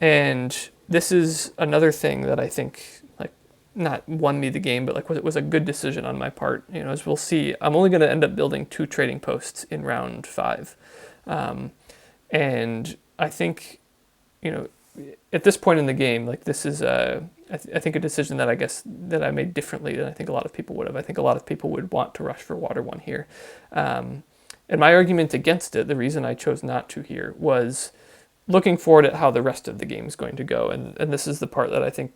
And this is another thing that I think, like, not won me the game, but like was a good decision on my part. You know, as we'll see, I'm only going to end up building 2 trading posts in round 5. And I think, you know, at this point in the game, like, this is I think a decision that I guess that I made differently than I think a lot of people would have. I think a lot of people would want to rush for water 1 here. And my argument against it, the reason I chose not to here, was looking forward at how the rest of the game is going to go. And this is the part that I think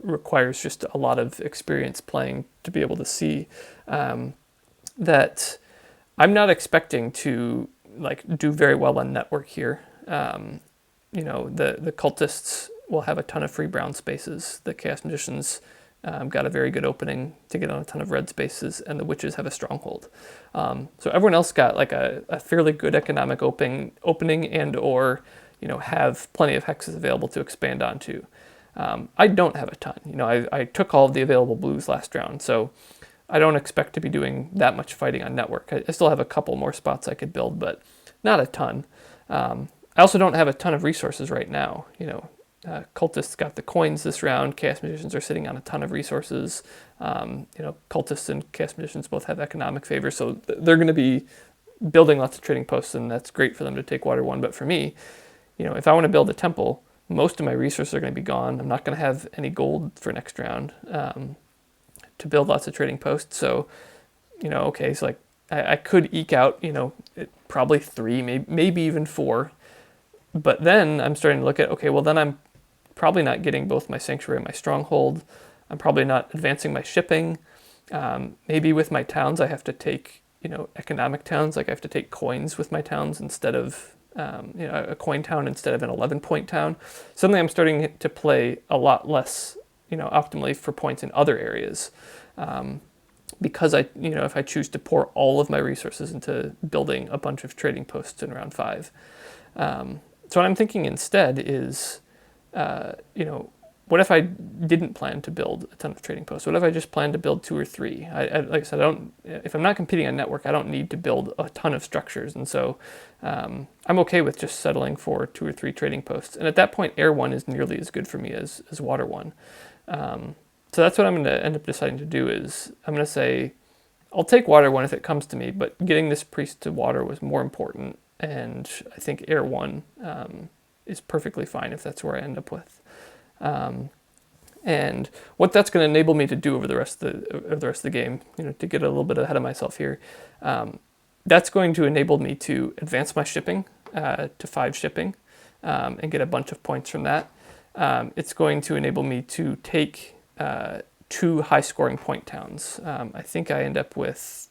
requires just a lot of experience playing to be able to see that I'm not expecting to, like, do very well on network here. You know, the cultists will have a ton of free brown spaces. The chaos magicians got a very good opening to get on a ton of red spaces, and the witches have a stronghold. So everyone else got like a fairly good economic opening and or, you know, have plenty of hexes available to expand onto. I don't have a ton. You know, I took all of the available blues last round, so I don't expect to be doing that much fighting on network. I still have a couple more spots I could build, but not a ton. I also don't have a ton of resources right now. You know, cultists got the coins this round. Chaos magicians are sitting on a ton of resources. You know, cultists and chaos magicians both have economic favor, so they're going to be building lots of trading posts, and that's great for them to take water 1. But for me, you know, if I want to build a temple, most of my resources are going to be gone. I'm not going to have any gold for next round to build lots of trading posts. So, you know, okay, so like I could eke out, you know, probably 3, maybe even 4. But then I'm starting to look at, okay, well, then I'm probably not getting both my sanctuary and my stronghold. I'm probably not advancing my shipping. Maybe with my towns, I have to take, you know, economic towns. Like I have to take coins with my towns instead of, you know, a coin town instead of an 11-point town. Suddenly I'm starting to play a lot less, you know, optimally for points in other areas. Because you know, if I choose to pour all of my resources into building a bunch of trading posts in round 5. So what I'm thinking instead is, you know, what if I didn't plan to build a ton of trading posts? What if I just planned to build 2 or 3? Like I said, if I'm not competing on network, I don't need to build a ton of structures. And so I'm okay with just settling for 2 or 3 trading posts. And at that point, air 1 is nearly as good for me as water 1. So that's what I'm going to end up deciding to do is I'm going to say, I'll take water 1 if it comes to me, but getting this priest to water was more important. And I think air 1 is perfectly fine if that's where I end up with. And what that's going to enable me to do over the rest of the game, you know, to get a little bit ahead of myself here, that's going to enable me to advance my shipping to 5 shipping and get a bunch of points from that. It's going to enable me to take 2 high-scoring point towns. I think I end up with,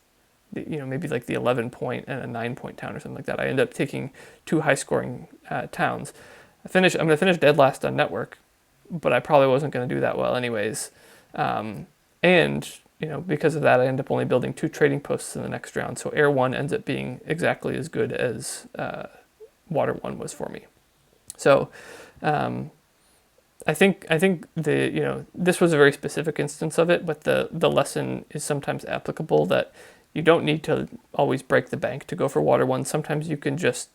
you know, maybe like the 11-point and a 9-point town or something like that. I end up taking 2 high-scoring towns. I'm going to finish dead last on network, but I probably wasn't going to do that well anyways. And, you know, because of that, I end up only building 2 trading posts in the next round. So air 1 ends up being exactly as good as water 1 was for me. So I think the, you know, this was a very specific instance of it, but the lesson is sometimes applicable that you don't need to always break the bank to go for water 1. Sometimes you can just,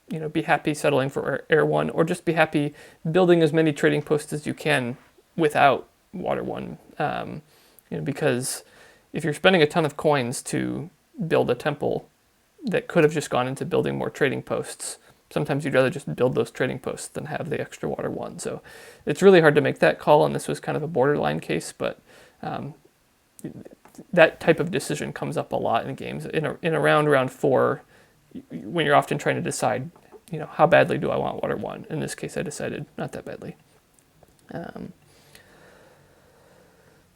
you know, be happy settling for air 1, or just be happy building as many trading posts as you can without water 1. You know, because if you're spending a ton of coins to build a temple that could have just gone into building more trading posts, sometimes you'd rather just build those trading posts than have the extra water 1. So it's really hard to make that call, and this was kind of a borderline case, but that type of decision comes up a lot in games. In round 4, when you're often trying to decide, you know, how badly do I want water 1? In this case, I decided not that badly.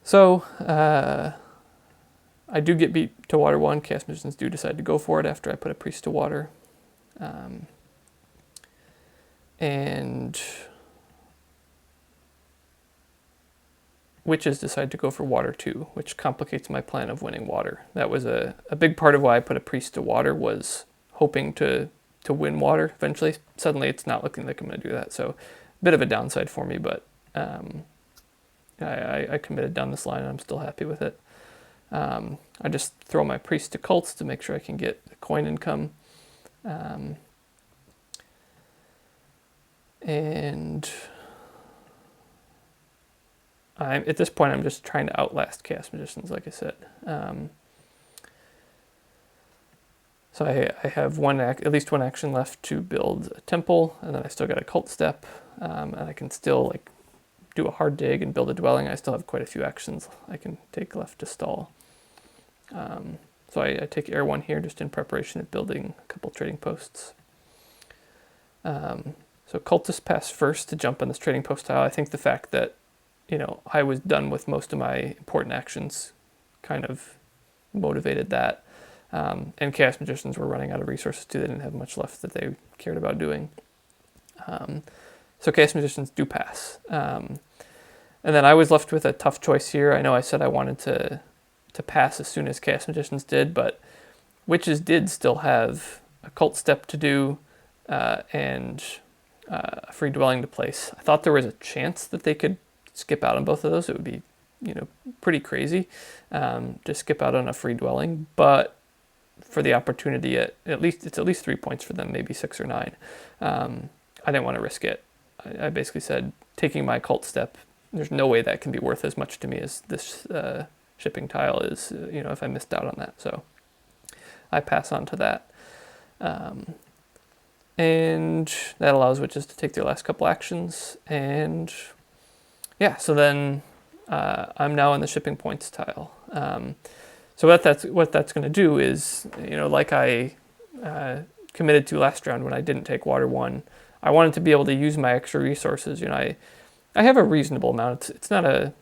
So I do get beat to water 1. Chaos magicians do decide to go for it after I put a priest to water. And witches decide to go for water 2, which complicates my plan of winning water. That was a big part of why I put a priest to water, was hoping to win water eventually. Suddenly it's not looking like I'm going to do that, so a bit of a downside for me, but I committed down this line and I'm still happy with it. I just throw my priest to cults to make sure I can get coin income. And at this point, I'm just trying to outlast Chaos Magicians, like I said. So I have at least one action left to build a temple, and then I still got a cult step, and I can still like do a hard dig and build a dwelling. I still have quite a few actions I can take left to stall. So I take Air 1 here just in preparation of building a couple trading posts. So Cultists pass first to jump on this trading post tile. I think the fact that, I was done with most of my important actions kind of motivated that. And Chaos Magicians were running out of resources too. They didn't have much left that they cared about doing. So Chaos Magicians do pass. And then I was left with a tough choice here. I know I said I wanted to pass as soon as Chaos Magicians did, but Witches did still have a cult step to do and a free dwelling to place. I thought there was a chance that they could skip out on both of those. It would be, pretty crazy to skip out on a free dwelling, but for the opportunity at least 3 points for them, maybe 6 or 9. I didn't want to risk it. I basically said, taking my cult step, there's no way that can be worth as much to me as this shipping tile is, if I missed out on that. So I pass on to that. And that allows Witches to take their last couple actions. And yeah, so then I'm now on the shipping points tile. So what that's going to do is, like I committed to last round when I didn't take Water 1, I wanted to be able to use my extra resources. I have a reasonable amount. It's not a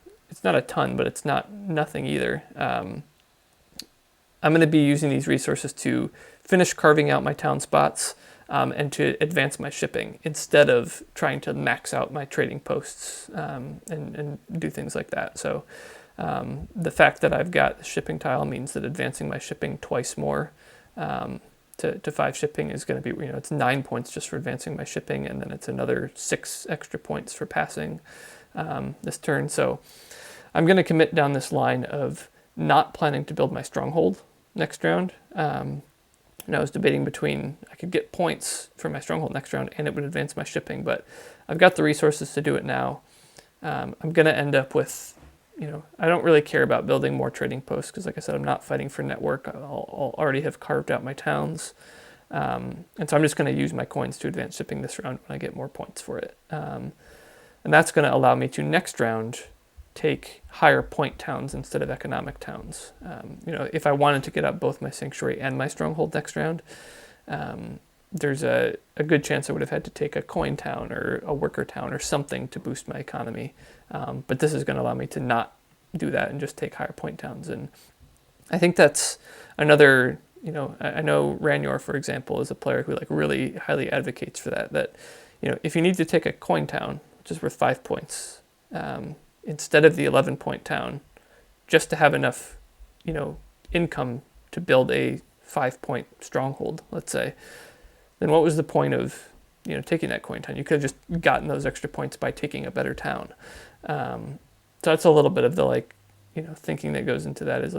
ton, but it's not nothing either. I'm going to be using these resources to finish carving out my town spots and to advance my shipping instead of trying to max out my trading posts and do things like that. So the fact that I've got the shipping tile means that advancing my shipping twice more to 5 shipping is going to be, it's 9 points just for advancing my shipping, and then it's another 6 extra points for passing this turn. So I'm going to commit down this line of not planning to build my stronghold next round. And I was debating between, I could get points for my stronghold next round and it would advance my shipping, but I've got the resources to do it now. I'm going to end up with, I don't really care about building more trading posts because, like I said, I'm not fighting for network. I'll already have carved out my towns. And so I'm just going to use my coins to advance shipping this round when I get more points for it. And that's going to allow me to next round take higher point towns instead of economic towns. If I wanted to get up both my sanctuary and my stronghold next round, there's a good chance I would have had to take a coin town or a worker town or something to boost my economy. But this is going to allow me to not do that and just take higher point towns. And I think that's another, I know Ranyor, for example, is a player who really highly advocates for that, if you need to take a coin town, which is worth 5 points, instead of the 11-point town, just to have enough, income to build a 5-point stronghold, let's say, then what was the point of, taking that coin town? You could have just gotten those extra points by taking a better town. So that's a little bit of the thinking that goes into that is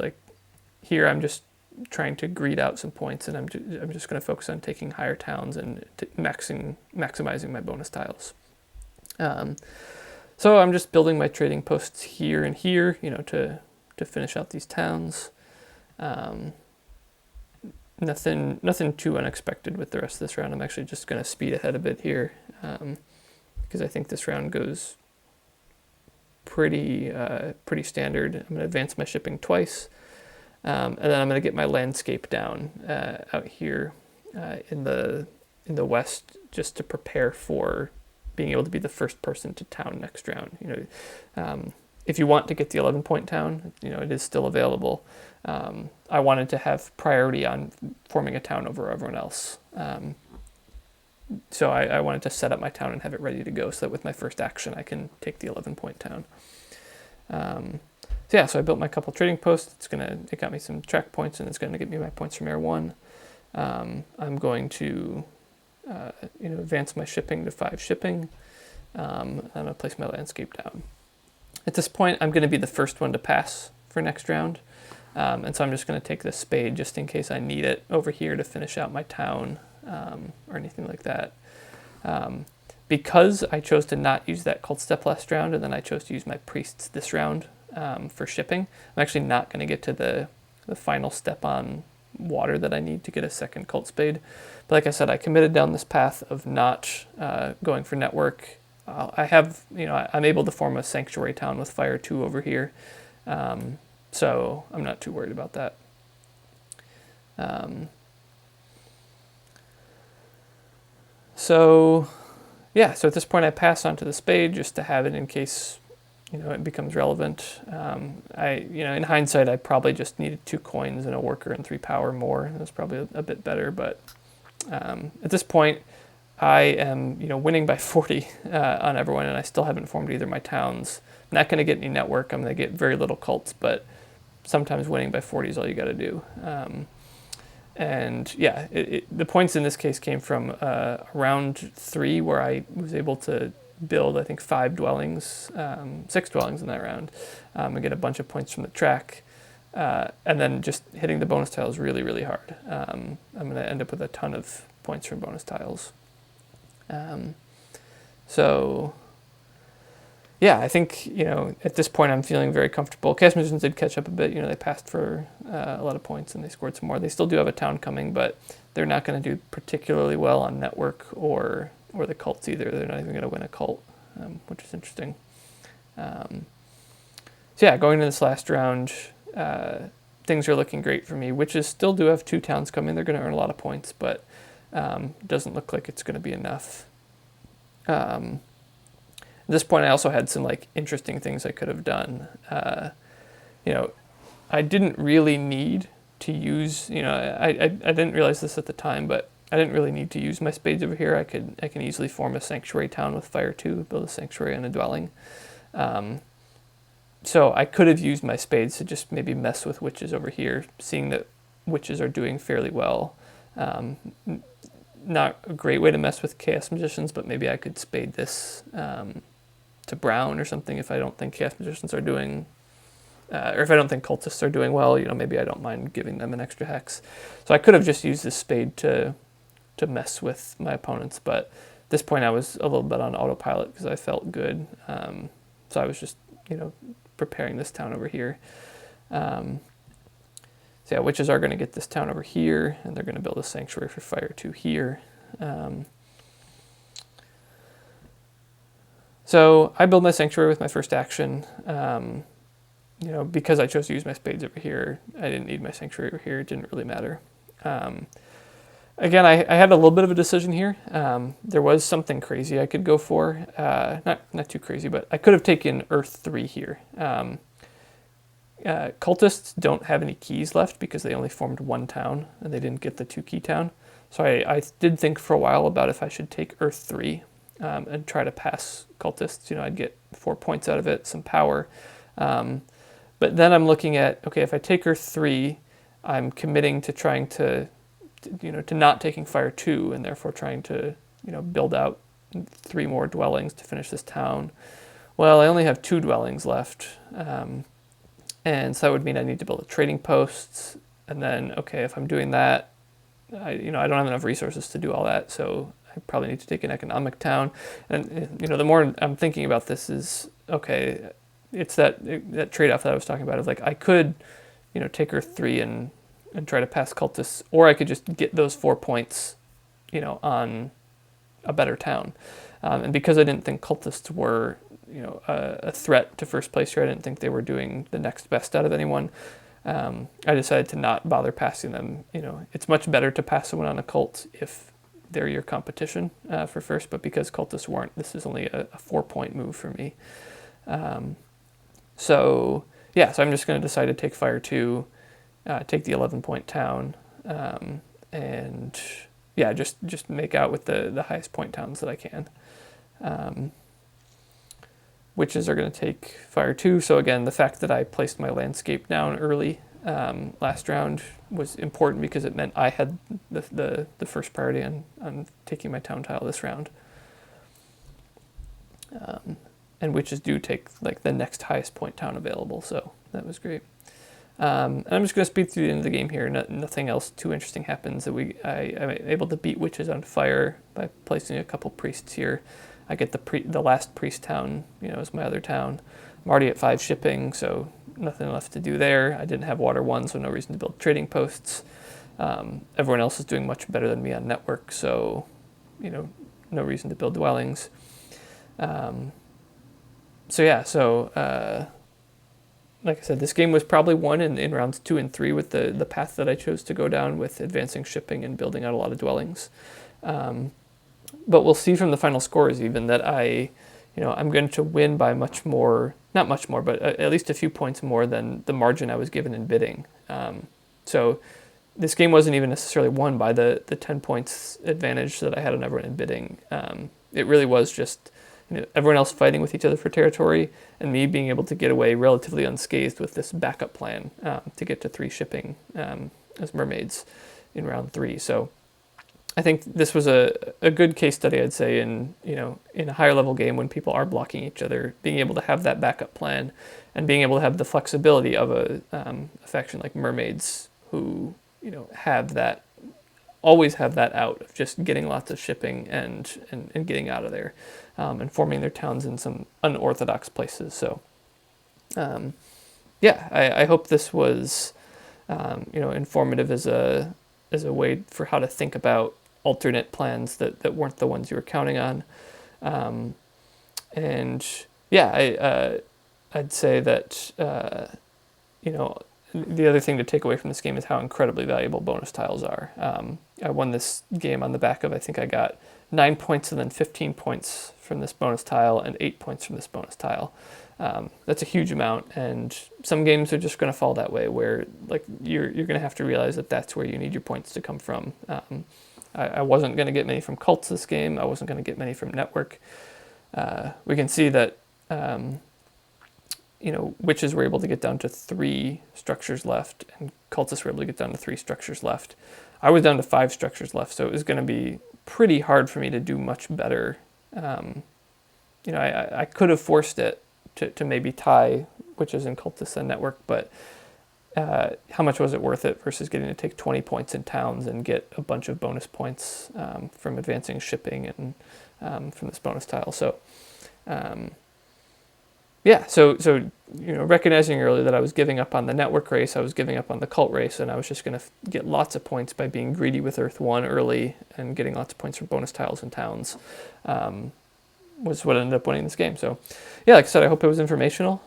here I'm just trying to greed out some points, and I'm just going to focus on taking higher towns and maximizing my bonus tiles. So I'm just building my trading posts here and here, to finish out these towns. Nothing too unexpected with the rest of this round. I'm actually just going to speed ahead a bit here because I think this round goes pretty standard. I'm going to advance my shipping twice, and then I'm going to get my landscape down out here in the west just to prepare for being able to be the first person to town next round. If you want to get the 11-point town, it is still available. I wanted to have priority on forming a town over everyone else. So I wanted to set up my town and have it ready to go so that with my first action I can take the 11-point town. So I built my couple trading posts. It got me some track points, and it's going to get me my points from Air 1. I'm going to advance my shipping to 5 shipping. I'm going to place my landscape down. At this point, I'm going to be the first one to pass for next round. And so I'm just going to take this spade just in case I need it over here to finish out my town or anything like that. Because I chose to not use that cult step last round, and then I chose to use my priests this round for shipping, I'm actually not going to get to the final step on water that I need to get a second cult spade. But like I said, I committed down this path of not going for network. I have, I'm able to form a sanctuary town with Fire 2 over here, so I'm not too worried about that. So at this point I pass on to the spade just to have it in case, it becomes relevant. In hindsight, I probably just needed 2 coins and a worker and 3 power more. It was probably a bit better, but at this point, I am, winning by 40 on everyone, and I still haven't formed either of my towns. I'm not going to get any network. I'm going to get very little cults, but sometimes winning by 40 is all you got to do. The points in this case came from round 3, where I was able to build, I think, 5 dwellings, 6 dwellings in that round, and get a bunch of points from the track. And then just hitting the bonus tiles really, really hard. I'm going to end up with a ton of points from bonus tiles. I think, at this point I'm feeling very comfortable. Chaos Magicians did catch up a bit. They passed for a lot of points and they scored some more. They still do have a town coming, but they're not going to do particularly well on network or the cults either. They're not even going to win a cult, which is interesting. Going into this last round, things are looking great for me. Witches still do have 2 towns coming. They're going to earn a lot of points, but doesn't look like it's going to be enough. At this point, I also had some interesting things I could have done. I didn't really need to use. I didn't realize this at the time, but I didn't really need to use my spades over here. I can easily form a sanctuary town with Fire 2, build a sanctuary and a dwelling. So I could have used my spades to just maybe mess with witches over here, seeing that witches are doing fairly well. Not a great way to mess with Chaos Magicians, but maybe I could spade this to brown or something if I don't think Chaos Magicians are doing, or if I don't think cultists are doing well. Maybe I don't mind giving them an extra hex. So I could have just used this spade to mess with my opponents, but at this point I was a little bit on autopilot because I felt good. So I was just, preparing this town over here. Witches are going to get this town over here, and they're going to build a sanctuary for Fire 2 here. So I build my sanctuary with my first action. Because I chose to use my spades over here, I didn't need my sanctuary over here. It didn't really matter. Again, I had a little bit of a decision here. There was something crazy I could go for. Not too crazy, but I could have taken Earth 3 here. Cultists don't have any keys left because they only formed 1 town and they didn't get the 2 key town. So I did think for a while about if I should take Earth 3 and try to pass cultists. I'd get 4 points out of it, some power. But then I'm looking at, okay, if I take Earth 3, I'm committing to trying to not taking Fire 2 and therefore trying to, build out 3 more dwellings to finish this town. Well, I only have 2 dwellings left. And so that would mean I need to build a trading post. And then, okay, if I'm doing that, I don't have enough resources to do all that. So I probably need to take an economic town. And, the more I'm thinking about this is, okay, it's that trade-off that I was talking about of I could, take Earth 3 and try to pass cultists, or I could just get those 4 points, on a better town. And because I didn't think cultists were, a threat to first place here, I didn't think they were doing the next best out of anyone. I decided to not bother passing them. It's much better to pass someone on a cult if they're your competition for first, but because cultists weren't, this is only a 4-point move for me. So I'm just going to decide to take Fire 2, take the 11-point town, and just make out with the highest point towns that I can. Witches are going to take Fire 2, so again, the fact that I placed my landscape down early last round was important because it meant I had the first priority on taking my town tile this round. And witches do take the next highest point town available, so that was great. And I'm just going to speed through the end of the game here. Nothing else too interesting happens. I'm able to beat witches on fire by placing a couple priests here. I get the last priest town, as my other town. I'm already at 5 shipping, so nothing left to do there. I didn't have water 1, so no reason to build trading posts. Everyone else is doing much better than me on network, so no reason to build dwellings. Like I said, this game was probably won in rounds 2 and 3 with the path that I chose to go down with advancing shipping and building out a lot of dwellings. But we'll see from the final scores even that I'm going to win by much more, not much more, but at least a few points more than the margin I was given in bidding. So this game wasn't even necessarily won by the 10 points advantage that I had on everyone in bidding. It really was just everyone else fighting with each other for territory and me being able to get away relatively unscathed with this backup plan to get to 3 shipping as mermaids in round 3. So I think this was a good case study, I'd say, in a higher level game when people are blocking each other, being able to have that backup plan and being able to have the flexibility of a faction like mermaids who always have that out of just getting lots of shipping and getting out of there and forming their towns in some unorthodox places. So I hope this was informative as a way for how to think about alternate plans that weren't the ones you were counting on. I'd say that the other thing to take away from this game is how incredibly valuable bonus tiles are. I won this game on the back of, I think I got 9 points and then 15 points from this bonus tile and 8 points from this bonus tile. That's a huge amount, and some games are just going to fall that way, where you're going to have to realize that that's where you need your points to come from. I wasn't going to get many from cults this game. I wasn't going to get many from network. We can see that witches were able to get down to 3 structures left, and cultists were able to get down to 3 structures left. I was down to 5 structures left, so it was going to be pretty hard for me to do much better. I could have forced it to maybe tie witches and cultists and network, but how much was it worth it versus getting to take 20 points in towns and get a bunch of bonus points from advancing shipping and from this bonus tile. So recognizing earlier that I was giving up on the network race, I was giving up on the cult race, and I was just going to get lots of points by being greedy with Earth 1 early and getting lots of points from bonus tiles and towns, was what ended up winning this game. So, like I said, I hope it was informational.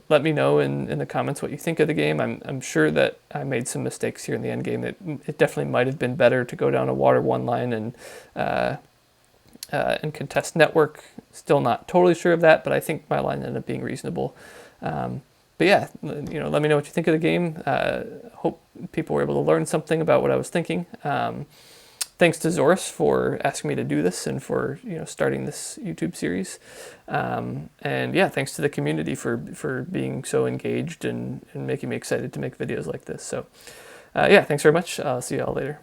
Let me know in the comments what you think of the game. I'm sure that I made some mistakes here in the end game. It definitely might have been better to go down a water 1 line and contest network. Still not totally sure of that, but I think my line ended up being reasonable. Let me know what you think of the game. Hope people were able to learn something about what I was thinking. Thanks to Zorus for asking me to do this and for starting this YouTube series. Thanks to the community for being so engaged and making me excited to make videos like this. So thanks very much. I'll see you all later.